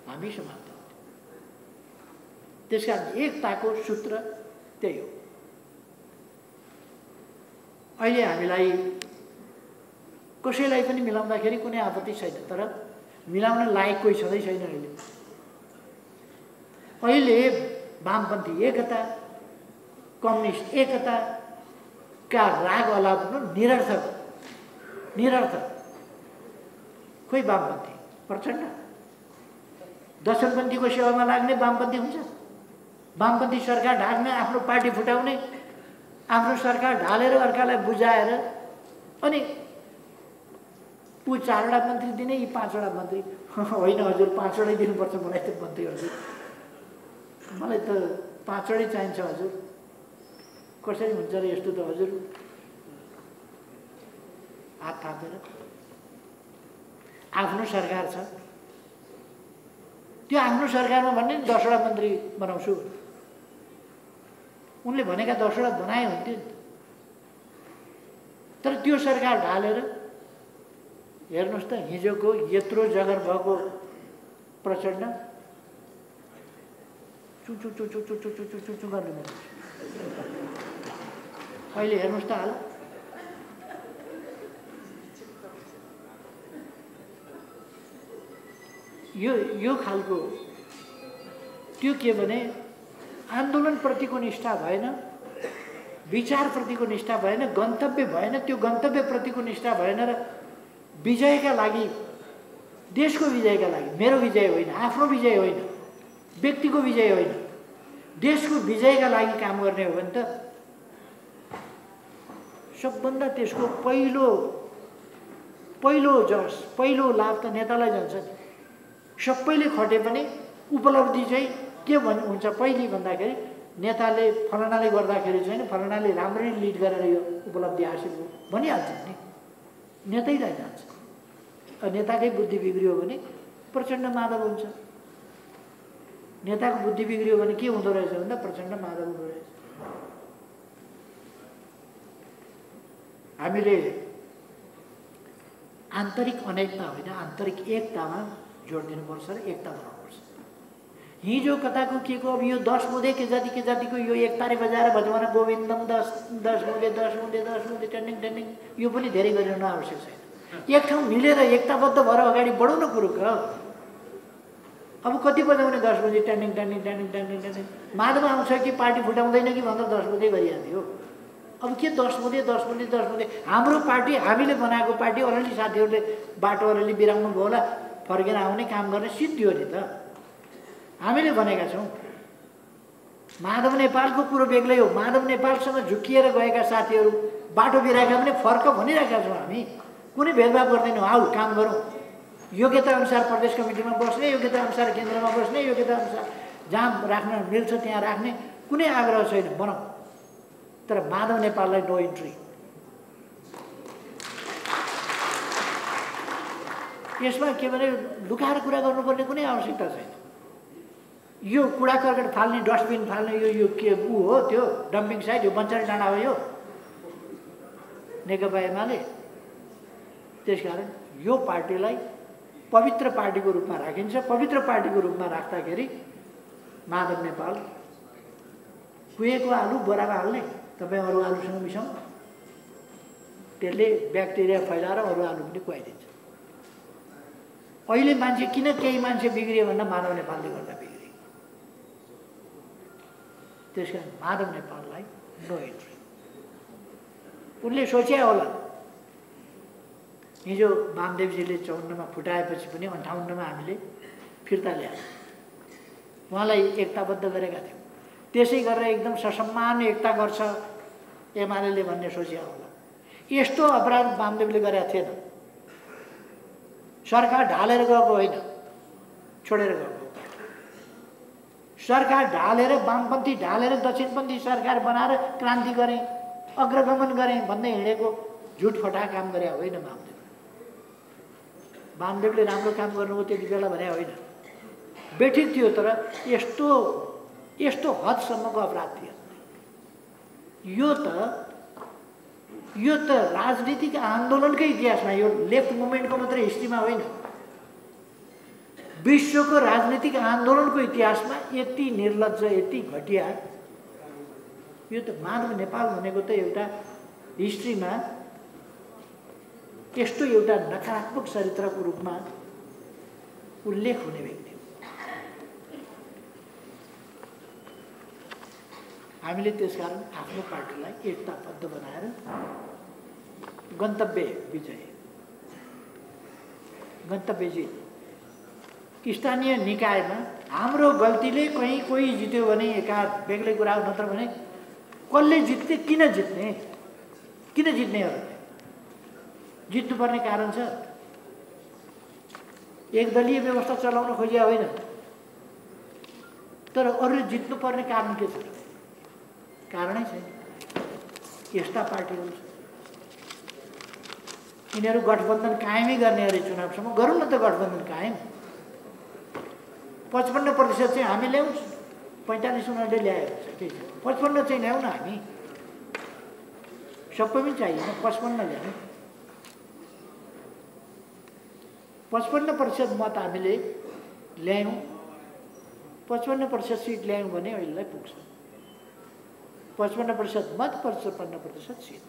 हामी समाप्त हुन्थ्यौँ। त्यसकारण एकताको सूत्र त्यही हो। अहिले हामीलाई कसैलाई पनि मिलाउँदाखेरि कुनै आपत्ति छैन, तर मिलाउन लायक कोही छँदै छैन। अहिले वामपन्थी एकता, कम्युनिस्ट एकताका राग अलाप्नु निरर्थक। खोइ वामपन्थी प्रचण्ड दशमपन्थीको सेवामा लाग्ने वामपन्थी हुन्छ, वामपन्थी सरकार ढाल्न, आफ्नो पार्टी फुटाउने, आफ्नो सरकार ढालेर अर्कालाई बुझाएर अनि 4वटा मन्त्री दिने, यी 5वटा मन्त्री होइन हजुर 5वटै दिनुपर्छ मलाई त मन्त्री हजुर, मलाई त 5वटै चाहिन्छ हजुर, कसरी हुन्छ र यस्तो त हजुर, हात थापेर आफ्नो सरकार छ, त्यो आफ्नो सरकारमा भन्ने 10वटा मन्त्री बनाउँछु, उनले भनेका 10वटा बनाए हुन्थ्यो नि। तर त्यो सरकार ढालेर हेर्नुहोस् त, हिजोको यत्रो जगर भएको प्रचण्ड चुचु चुचु चुचु चुचु चुचु गर्नु पर्छ। अहिले हेर्नुहोस् त हाल यो खालको त्यो के भने आन्दोलनप्रतिको निष्ठा भएन, विचारप्रतिको निष्ठा भएन, गन्तव्य भएन, त्यो गन्तव्यप्रतिको निष्ठा भएन र विजयका लागि, देशको विजयका लागि, मेरो विजय होइन, आफ्नो विजय होइन, व्यक्तिको विजय होइन, देशको विजयका लागि काम गर्ने हो भने त सबभन्दा त्यसको पहिलो लाभ त नेतालाई जान्छ नि। सबैले खटे पनि उपलब्धि चाहिँ के हुन्छ पहिली भन्दाखेरि नेताले फलानाले गर्दाखेरि छैन, फलानाले राम्ररी लिड गरेर यो उपलब्धि हासिल हो भनिहाल्छ नि, नेतैलाई जान्छ। नेताकै बुद्धि बिग्रियो भने प्रचण्ड माधव हुन्छ, नेताको बुद्धि बिग्रियो भने के हुँदो रहेछ भन्दा प्रचण्ड माधव हुँदो रहेछ। हामीले आन्तरिक अनेकता होइन, आन्तरिक एकतामा जोड दिनुपर्छ र एकता बनाउनुपर्छ। हिजो कताको के को अब यो 10 मुदे के जातिको यो एकतारे बजाएर भजमान गोविन्दम 10 मुदे टन्डिङ यो पनि धेरै गरिरहनु आवश्यक छैन। एक ठाउँ मिलेर एकताबद्ध भएर अगाडि बढौँ न कुरो। अब कति बजाउने 10 बजे ट्यान्डिङ ट्यान्डिङ ट्यान्डिङ ट्यान्डिङ ट्यान्डिङ माधव आउँछ कि पार्टी फुटाउँदैन कि भनेर 10 बजे गरिहाल्थ्यो। अब के 10 बजे 10 बजे 10 बजे हाम्रो पार्टी हामीले बनाएको पार्टी अलरेडी साथीहरूले बाटो अलरेडी बिराउनु भयो होला, फर्केर आउने काम गर्ने सिद्धियो नि त। हामीले भनेका छौँ। माधव नेपालको कुरो बेग्लै हो। माधव नेपालसँग झुक्किएर गएका साथीहरू बाटो बिराएका पनि फर्क भनिरहेका छौँ हामी। कुनै भेदभाव गर्दैनौँ। आऊ काम गरौँ। योग्यता अनुसार प्रदेश कमिटीमा बस्ने, योग्यता अनुसार केन्द्रमा बस्ने, योग्यता अनुसार जहाँ राख्न मिल्छ त्यहाँ राख्ने कुनै आग्रह छैन, बनाऊ। तर माधव नेपाललाई नो इन्ट्री। यसमा के भने लुकाएर कुरा गर्नुपर्ने कुनै आवश्यकता छैन। यो कूडा कर्कट फाल्ने, डस्टबिन फाल्ने यो के हो त्यो डम्पिङ साइट, यो बञ्चारी डाँडा हो यो नेकपा एमाले। त्यसकारण यो पार्टीलाई पवित्र पार्टीको रूपमा राखिन्छ। पवित्र पार्टीको रूपमा राख्दाखेरि माधव नेपाल कुहेको आलु बोरामा हाल्ने, तपाईँ अरू आलुसँग मिसाउनु, त्यसले ब्याक्टेरिया फैलाएर अरू आलु पनि खुवाइदिन्छ। अहिले मान्छे किन केही मान्छे बिग्रियो भन्दा माधव नेपालले गर्दा बिग्रियो। त्यसकारण माधव नेपाललाई नो इन्ट्री। उनले सोचे होला हिजो वामदेवजीले 54मा फुटाएपछि पनि 58मा हामीले फिर्ता ल्यायौँ, उहाँलाई एकताबद्ध गरेका थियौँ। त्यसै गरेर एकदम ससम्मान एकता गर्छ एमाले भन्ने सोचे होला। यस्तो अपराध वामदेवले गरेका थिएन। सरकार ढालेर गएको होइन, छोडेर गएको। सरकार ढालेर, वामपन्थी ढालेर दक्षिणपन्थी सरकार बनाएर क्रान्ति गरेँ, अग्रगमन गरेँ भन्दै हिँडेको झुट फटा काम गरे होइन वामदेव। वामदेवले राम्रो काम गर्नुभयो त्यति बेला भने होइन, बेठिक थियो। तर यस्तो हदसम्मको अपराध थियो। यो त राजनीतिक आन्दोलनकै इतिहासमा, यो लेफ्ट मुभमेन्टको मात्रै हिस्ट्रीमा होइन, विश्वको राजनीतिक आन्दोलनको इतिहासमा यति निर्लज्ज, यति घटिया, यो त माधव नेपाल भनेको त एउटा हिस्ट्रीमा यस्तो एउटा नकारात्मक चरित्रको रूपमा उल्लेख हुने व्यक्ति हो। हामीले त्यसकारण आफ्नो पार्टीलाई एकताबद्ध बनाएर गन्तव्य जित, स्थानीय निकायमा हाम्रो गल्तीले कहीँ कोही जित्यो भने एकाध बेग्लै कुरा हो, नत्र भने कसले जित्ने, किन जित्नेहरू जित्नुपर्ने कारण छ। एकदलीय व्यवस्था चलाउन खोजिया होइन, तर अरूले जित्नुपर्ने कारण के छ? कारणै छैन। यस्ता पार्टीहरू छ, यिनीहरू गठबन्धन कायमै गर्ने अरे चुनावसम्म गरौँ न त गठबन्धन कायम। 55% चाहिँ हामी ल्याउँछ, 45 उनीहरूले ल्याएको छ, के छ 55 चाहिँ ल्याउँ न हामी, सबैमै चाहिएन, 55 ल्याउँ। 55% मत हामीले ल्यायौँ, 55% सिट ल्यायौँ भने अहिलेलाई पुग्छ। 55% मत, 55% सिट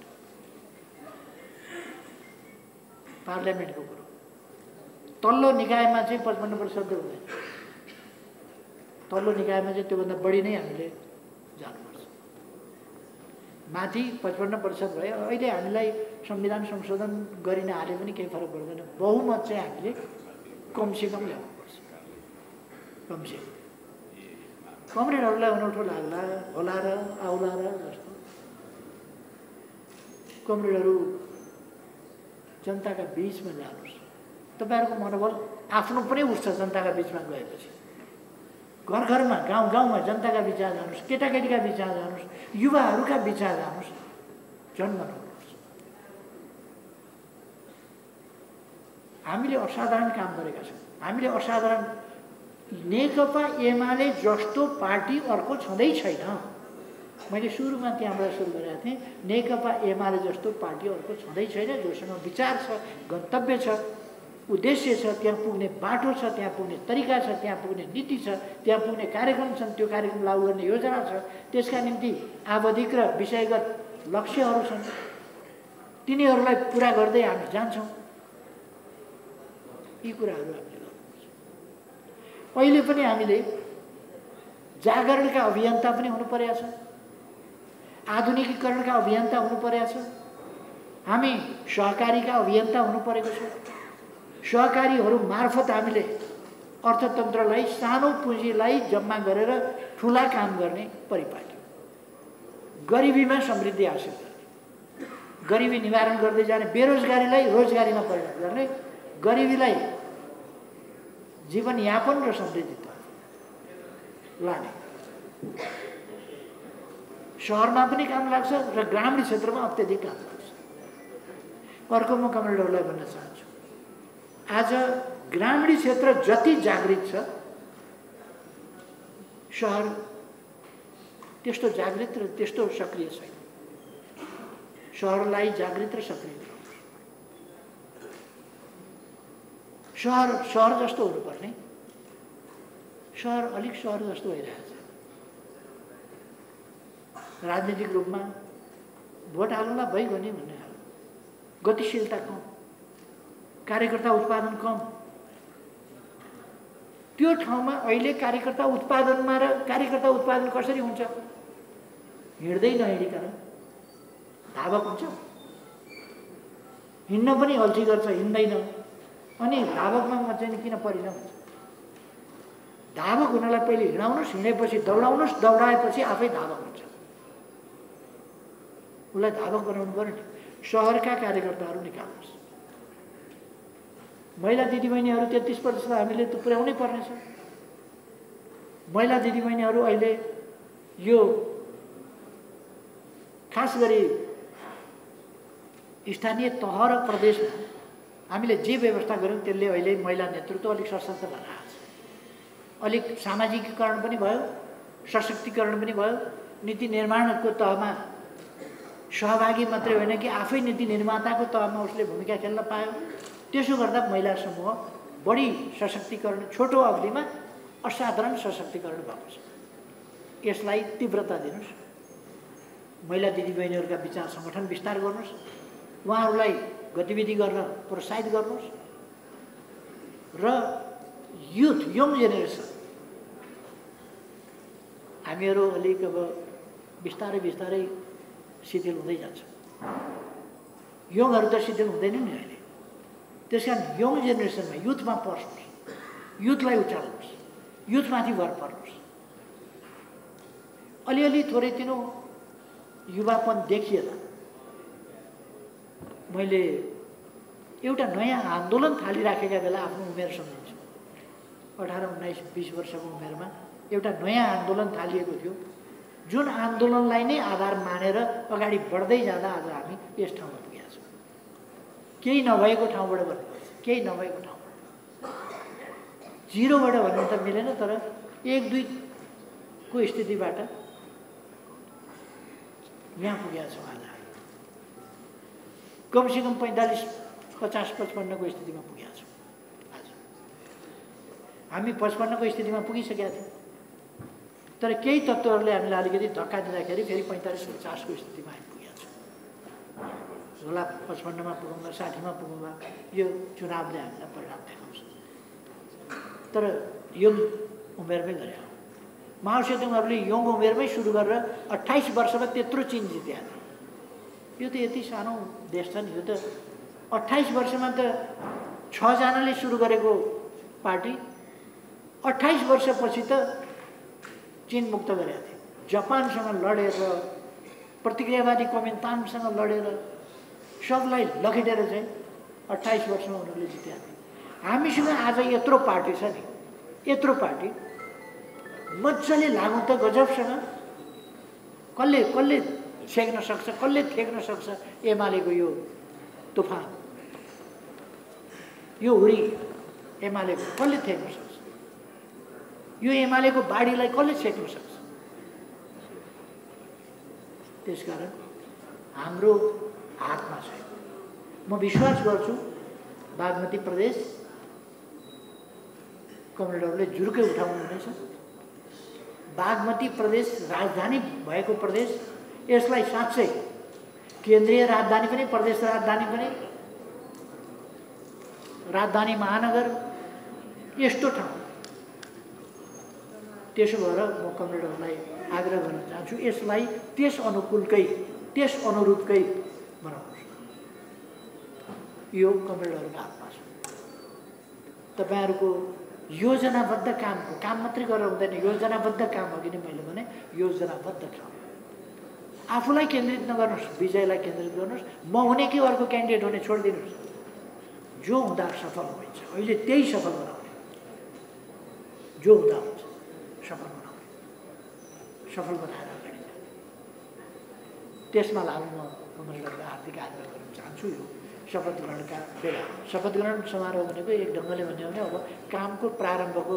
पार्लियामेन्टको कुरो। तल्लो निकायमा चाहिँ 55% हुँदैन, तल्लो निकायमा चाहिँ त्योभन्दा बढी नै हामीले जानुपर्छ। माथि 55% भयो। अहिले हामीलाई संविधान संशोधन गरिन हाले पनि केही फरक पर्दैन। बहुमत चाहिँ हामीले कमसेकम ल्याउनुपर्छ। कमसेकम कमरेडहरूलाई अनौठो लाग्ला होला र आउला र जस्तो कमरेडहरू जनताका बिचमा जानुहोस्। तपाईँहरूको मनोबल आफ्नो पनि उठ्छ जनताका बिचमा गएपछि। घर घरमा, गाउँ गाउँमा जनताका बिचमा जानुहोस्, केटाकेटीका बिचमा जानुहोस्, युवाहरूका बिचमा जानुहोस्, झन् बनाउनुपर्छ। हामीले असाधारण काम गरेका छौँ। हामीले असाधारण, नेकपा एमाले जस्तो पार्टी अर्को छँदै छैन। मैले सुरुमा त्यहाँबाट सुरु गरेका थिएँ। नेकपा एमाले जस्तो पार्टी अर्को छँदै छैन, जोसँग विचार छ, गन्तव्य छ, उद्देश्य छ, त्यहाँ पुग्ने बाटो छ, त्यहाँ पुग्ने तरिका छ, त्यहाँ पुग्ने नीति छ, त्यहाँ पुग्ने कार्यक्रम छन्, त्यो कार्यक्रम लागू गर्ने योजना छ, त्यसका निम्ति आवधिक र विषयगत लक्ष्यहरू छन्। तिनीहरूलाई पुरा गर्दै हामी जान्छौँ। यी कुराहरू हामीले गर्नुपर्छ। अहिले पनि हामीले जागरणका अभियन्ता पनि हुनु परेको छ, आधुनिकीकरणका अभियन्ता हुनु परेको छ, हामी सहकारीका अभियन्ता हुनु परेको छ। सहकारीहरू मार्फत हामीले अर्थतन्त्रलाई, सानो पुँजीलाई जम्मा गरेर ठुला काम गर्ने परिपाटी, गरिबीमा समृद्धि हासिल गर्ने, गरिबी निवारण गर्दै जाने, बेरोजगारीलाई रोजगारीमा परिणत गर्ने, गरिबीलाई जीवनयापन र समृद्धितर्फ लाने। सहरमा पनि काम लाग्छ र ग्रामीण क्षेत्रमा अत्यधिक काम लाग्छ। अर्को म कमरेडहरूलाई भन्न चाहन्छु, आज ग्रामीण क्षेत्र जति जागृत छ, सहर त्यस्तो जागृत र त्यस्तो सक्रिय छैन। सहरलाई जागृत र सक्रिय बनाउनु, सहर जस्तो हुनुपर्ने, सहर अलिक सहर जस्तो भइरहेछ। राजनीतिक रूपमा भोट हाल्नुलाई भइगयो नि भन्ने खालको गतिशीलता कम, कार्यकर्ता उत्पादन कम। त्यो ठाउँमा अहिले कार्यकर्ता उत्पादन कसरी हुन्छ? हिँड्दै नहिँडिकन धावक हुन्छ, हिँड्न पनि अल्छी गर्छ, हिँड्दैन, अनि धावकमा म चाहिँ किन परिन हुन्छ? धावक हुनलाई पहिले हिँडाउनुहोस्, हिँडेपछि दौडाउनुहोस्, दौडाएपछि आफै धावक हुन्छ। उसलाई धावक बनाउनु पर्यो नि। सहरका कार्यकर्ताहरू निकाल्नुहोस्। महिला दिदीबहिनीहरू 33% हामीले त पुर्याउनै पर्नेछ। महिला दिदीबहिनीहरू अहिले यो खास गरी स्थानीय तह र प्रदेशमा हामीले जे व्यवस्था गऱ्यौँ त्यसले अहिले महिला नेतृत्व अलिक सशक्त भएर आएको छ। अलिक सामाजिकीकरण पनि भयो, सशक्तिकरण पनि भयो। नीति निर्माणको तहमा सहभागी मात्रै होइन कि आफै नीति निर्माताको तहमा उसले भूमिका खेल्न पायो। त्यसो गर्दा महिला समूह बढी सशक्तिकरण, छोटो अवधिमा असाधारण सशक्तिकरण भएको छ। यसलाई तीव्रता दिनुहोस्। महिला दिदीबहिनीहरूका विचार सङ्गठन विस्तार गर्नुहोस्, उहाँहरूलाई गतिविधि गर्न प्रोत्साहित गर्नुहोस् र युथ, यङ जेनेरेसन, हामीहरू अलिक अब बिस्तारै बिस्तारै शिथिल हुँदै जान्छ। यङहरू त शिथिल हुँदैन नि अहिले। त्यस कारण यङ जेनेरेसनमा, युथमा पस्नुहोस्, युथलाई उचाल्नुहोस्, युथमाथि भर पर्नुहोस्। अलिअलि थोरै तिनो युवापन देखिएला। मैले एउटा नयाँ आन्दोलन थालिराखेका बेला आफ्नो उमेर सम्झिन्छु। 18, 19, 20 वर्षको उमेरमा एउटा नयाँ आन्दोलन थालिएको थियो, जुन आन्दोलनलाई नै आधार मानेर अगाडि बढ्दै जाँदा आज हामी यस ठाउँमा पुगेका छौँ। केही नभएको ठाउँबाट भन्नुपर्छ, केही नभएको ठाउँबाट, जिरोबाट भन्नु त मिलेन, तर 1-2 को स्थितिबाट यहाँ पुगेका छौँ। आज कमसेकम 45, 50, 55 को स्थितिमा पुगेका छौँ। आज हामी 55 को स्थितिमा पुगिसकेका थियौँ, तर केही तत्त्वहरूले हामीलाई अलिकति धक्का दिँदाखेरि फेरि 45, 50 को स्थितिमा हामी पुगेका छौँ। होला 55 मा पुगौँला, 60 मा पुगौँला, यो चुनावले हामीलाई परिणाम देखाउँछ। तर यङ उमेरमै गरे हो। माओ सेतुङहरूले यङ उमेरमै सुरु गरेर 28 वर्षमा त्यत्रो चिन जित्या थियो। यो त यति सानो देश छ नि। यो त 28 वर्षमा त 6 जनाले सुरु गरेको पार्टी 28 वर्षपछि त चीन मुक्त गरेका थियो। जापानसँग लडेर, प्रतिक्रियावादी कुमिन्तानसँग लडेर, सबलाई लखेटेर चाहिँ 28 वर्षमा उनीहरूले जितेका थिए। हामीसँग आज यत्रो पार्टी छ नि, यत्रो पार्टी मजाले लागु त गजबसँग। कसले छेक्न सक्छ, कसले थेक्न सक्छ एमालेको यो तुफान, यो हुरी एमालेको कसले थेक्न सक्छ? यो एमालेको बाढीलाई कसले छेक्न सक्छ? त्यसकारण हाम्रो हातमा छैन। म विश्वास गर्छु बागमती प्रदेश कमरेडहरूले जुर्कै उठाउनु हुनेछ। बागमती प्रदेश राजधानी भएको प्रदेश, यसलाई साँच्चै केन्द्रीय राजधानी पनि, प्रदेश राजधानी पनि राजधानी महानगर यस्तो ठाउँ। त्यसो भएर म कमरेडहरूलाई आग्रह गर्न चाहन्छु, यसलाई त्यस अनुकूलकै त्यस अनुरूपकै बनाउनुहोस्। यो कमरेडहरूको हातमा छ। तपाईँहरूको योजनाबद्ध काम मात्रै गरेर हुँदैन, योजनाबद्ध काम अघि नै मैले भने योजनाबद्ध काम। आफूलाई केन्द्रित नगर्नुहोस्, विजयलाई केन्द्रित गर्नुहोस्। म हुने कि अर्को क्यान्डिडेट हुने छोडिदिनुहोस्। जो हुँदा सफल हुन्छ, अहिले त्यही सफल बनाउने। जो हुँदा हुन्छ सफल बनाउने, सफल बनाएर अगाडि जाने। त्यसमा लाग्नु म कमरेडहरूको हार्दिक आग्रह गर्न चाहन्छु। यो शपथ ग्रहणका बेला शपथ ग्रहण समारोह भनेको एक ढङ्गले भन्यो भने अब कामको प्रारम्भको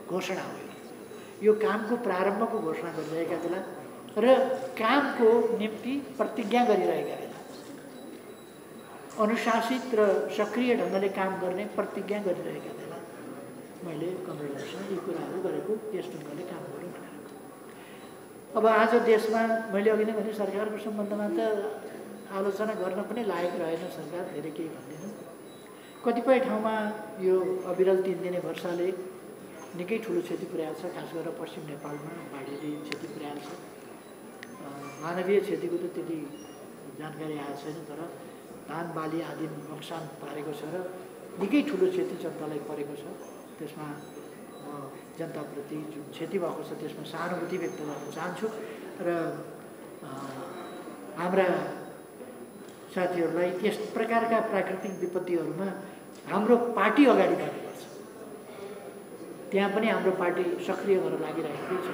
घोषणा हो। यो कामको प्रारम्भको घोषणा गरिरहेका बेला र कामको निम्ति प्रतिज्ञा गरिरहेका बेला, अनुशासित र सक्रिय ढङ्गले काम गर्ने प्रतिज्ञा गरिरहेका बेला मैले कमरेडहरूसँग यी कुराहरू गरेको, यस ढङ्गले काम गरौँ भनेर। अब आज देशमा मैले अघि नै भने सरकारको सम्बन्धमा त आलोचना गर्न पनि लायक रहेन। सरकार धेरै केही भन्दैन। कतिपय ठाउँमा यो अविरल 3 दिने वर्षाले निकै ठुलो क्षति पुर्याएको छ। खास गरेर पश्चिम नेपालमा बाढीले क्षति पुर्याएको छ। मानवीय क्षतिको त त्यति जानकारी आएको छैन, तर धान बाली आदि नोक्सान पारेको छ र निकै ठुलो क्षति जनतालाई परेको छ। त्यसमा म जनताप्रति जुन क्षति भएको छ त्यसमा सहानुभूति व्यक्त गर्न चाहन्छु र हाम्रा साथीहरूलाई यस प्रकारका प्राकृतिक विपत्तिहरूमा हाम्रो पार्टी अगाडि बढ्नुपर्छ। त्यहाँ पनि हाम्रो पार्टी सक्रिय भएर लागिरहेकै छ।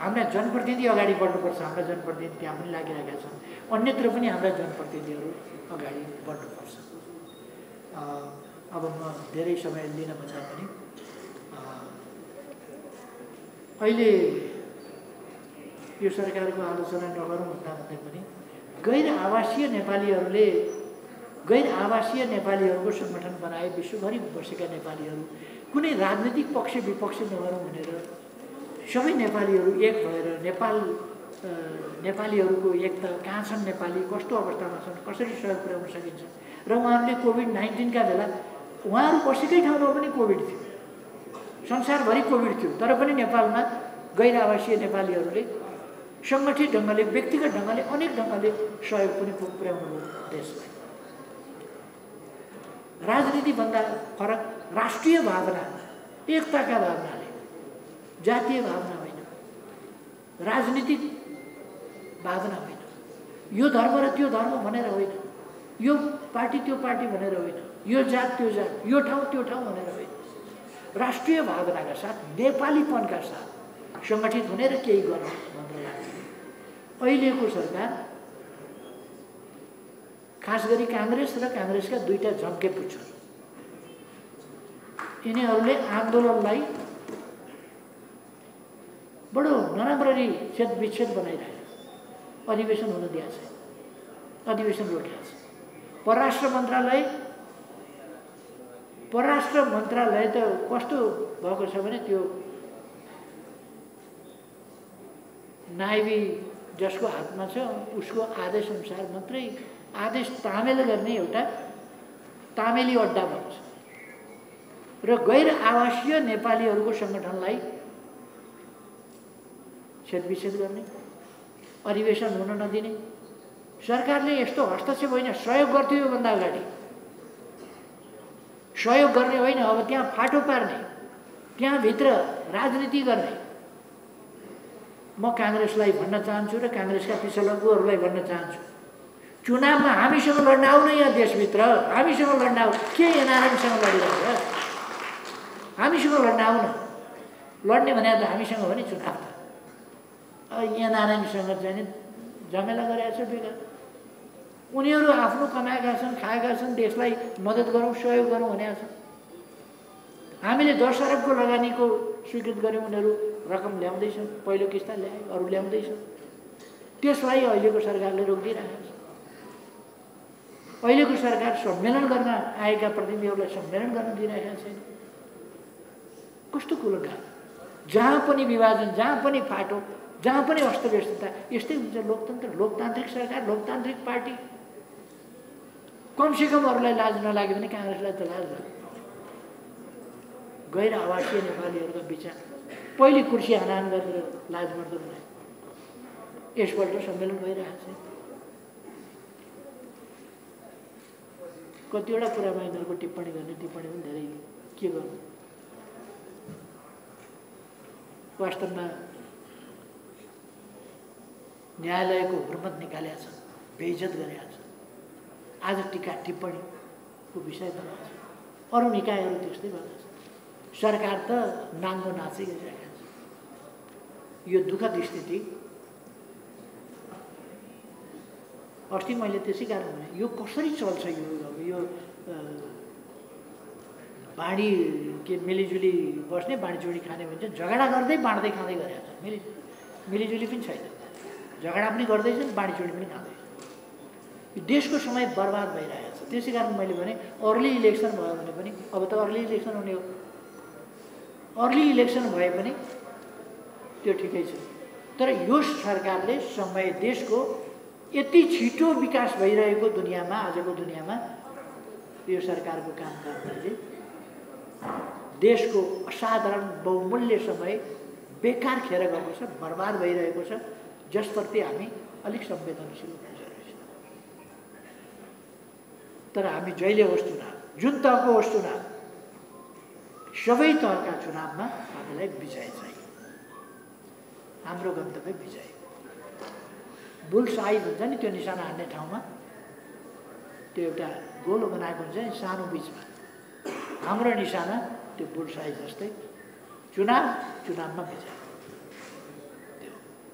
हाम्रा जनप्रतिनिधि अगाडि बढ्नुपर्छ। हाम्रा जनप्रतिनिधि त्यहाँ पनि लागिरहेका छन्। अन्यत्र पनि हाम्रा जनप्रतिनिधिहरू अगाडि बढ्नुपर्छ। अब म धेरै समय लिन भन्दा पनि अहिले यो सरकारको आलोचना नगरौँ भन्दा पनि गैर आवासीय नेपालीहरूको सङ्गठन बनाए विश्वभरि बसेका नेपालीहरू कुनै राजनीतिक पक्ष विपक्ष नगरौँ भनेर सबै नेपालीहरू एक भएर नेपालीहरूको एकता कहाँ छन्, नेपाली कस्तो अवस्थामा छन्, कसरी सहयोग पुर्याउन सकिन्छ। र उहाँहरूले कोभिड-19 का बेला उहाँहरू बसेकै ठाउँमा पनि कोभिड थियो, संसारभरि कोभिड थियो, तर पनि नेपालमा गैर आवासीय नेपालीहरूले सङ्गठित ढङ्गले व्यक्तिगत ढङ्गले अनेक ढङ्गले सहयोग पनि पुर्याउनु भयो देशलाई। राजनीतिभन्दा फरक राष्ट्रिय भावना, एकताका भावनाले, जातीय भावना होइन, राजनीतिक भावना होइन, यो धर्म र त्यो धर्म भनेर होइन, यो पार्टी त्यो पार्टी भनेर होइन, यो जात त्यो जात, यो ठाउँ त्यो ठाउँ भनेर होइन, राष्ट्रिय भावनाका साथ नेपालीपनका साथ सङ्गठित हुने र केही गर्ने भनेर लाग्छ। अहिलेको सरकार खास गरी काङ्ग्रेस र काङ्ग्रेसका दुईटा झम्केपु छन्। यिनीहरूले आन्दोलनलाई बडो नराम्ररी छेदविच्छेद बनाइरहेको छ। अधिवेशन हुन दिएको छैन, अधिवेशन रोकिएको छ। परराष्ट्र मन्त्रालय त कस्तो भएको छ भने त्यो नाइबी जसको हातमा छ उसको आदेश अनुसार मात्रै आदेश तामेल गर्ने एउटा तामेली अड्डा भएको छ र गैर आवासीय नेपालीहरूको सङ्गठनलाई छेदविच्छेद गर्ने, अधिवेशन हुन नदिने। सरकारले यस्तो हस्तक्षेप होइन, सहयोग गर्थ्यो योभन्दा अगाडि। सहयोग गर्ने होइन, अब त्यहाँ फाटो पार्ने, त्यहाँभित्र राजनीति गर्ने। म काङ्ग्रेसलाई भन्न चाहन्छु र काङ्ग्रेसका पिछलग्गुहरूलाई भन्न चाहन्छु, चुनावमा हामीसँग लड्न आउन यहाँ देशभित्र, हामीसँग लड्न आऊ। के एनआरएमसँग लडिरहेको, हामीसँग लड्न आउन। लड्ने भने त हामीसँग हो नि चुनाव त। एनआरएमसँग चाहिँ झमेला गरेका छ बेकार। उनीहरू आफ्नो कमाएका छन्, खाएका छन्, देशलाई मद्दत गरौँ, सहयोग गरौँ भनेका छन्। हामीले 10 अरबको लगानीको स्वीकृत गऱ्यौँ, उनीहरू रकम ल्याउँदैछन्, पहिलो किस्ता ल्याए, अरू ल्याउँदैछन्। त्यसलाई अहिलेको सरकारले रोकिदिइरहेको छ। अहिलेको सरकार सम्मेलन गर्न आएका प्रतिनिधिहरूलाई सम्मेलन गर्न दिइरहेका छैन। कस्तो कुलङ्कार, जहाँ पनि विभाजन, जहाँ पनि फाटो, जहाँ पनि अस्तव्यस्तता, यस्तै हुन्छ लोकतन्त्र, लोकतान्त्रिक सरकार, लोकतान्त्रिक पार्टी। कमसेकम अरूलाई लाज नलाग्यो भने काङ्ग्रेसलाई त लाज लाग्यो। गैर आवासीय नेपालीहरूका बिचमा पहिले कुर्सी हानाहान गरेर लाज मर्दो बनायो। यसपल्ट सम्मेलन भइरहेको छ। कतिवटा कुरामा यिनीहरूको टिप्पणी पनि धेरै के गर्नु। वास्तवमा न्यायालयको हुर्मत निकालेका छन्, बेइज्जत गरेका छन्। आज टीका टिप्पणीको विषय बनाएको छ। अरू निकायहरू त्यस्तै गर्दछ। सरकार त नाङ्गो नाचै गरिरहेका छ। यो दुःखद स्थिति। अस्ति मैले त्यसै कारण भने यो कसरी चल्छ। यो बाँडी के मिलिजुली बस्ने बाँडीचुँडी खाने भन्छ। झगडा गर्दै बाँड्दै खाँदै गरेका छन्। मिलिजुली पनि छैन। झगडा पनि गर्दैछन्, बाँडीचुँडी पनि खाँदैछन्। यो देशको समय बर्बाद भइरहेको छ। त्यसै कारण मैले भने अर्ली इलेक्सन भयो भने पनि, अब त अर्ली इलेक्सन हुने हो, अर्ली इलेक्सन भए पनि त्यो ठिकै छ। तर यो सरकारले समय देशको यति छिटो विकास भइरहेको दुनियाँमा, आजको दुनियाँमा यो सरकारको काम गर्नाले देशको असाधारण बहुमूल्य समय बेकार खेर गएको छ, बर्बाद भइरहेको छ, जसप्रति हामी अलिक संवेदनशील हुनु जरुरी छ। तर हामी जहिले होस् चुनाव, जुन तहको होस् चुनाव, सबै तहका चुनावमा हामीलाई विजय चाहियो। हाम्रो गन्तव्य विजय। बुल्स आई भन्छ नि, त्यो निशाना हान्ने ठाउँमा त्यो एउटा गोलो बनाएको हुन्छ नि सानो बिचमा। हाम्रो निशाना त्यो बुल्स आई जस्तै चुनावमा विजय।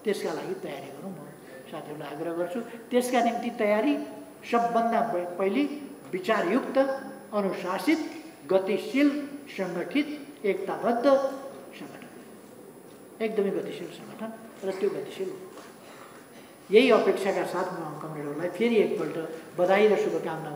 त्यसका लागि तयारी गरौँ। म साथीहरूलाई आग्रह गर्छु, त्यसका निम्ति तयारी सबभन्दा पहिले विचारयुक्त, अनुशासित, गतिशील, सङ्गठित, एकताबद्ध सङ्गठन, एकदमै गतिशील सङ्गठन र त्यो गतिशील हो। यही अपेक्षाका साथ म कमरेडहरूलाई फेरि एकपल्ट बधाई र शुभकामना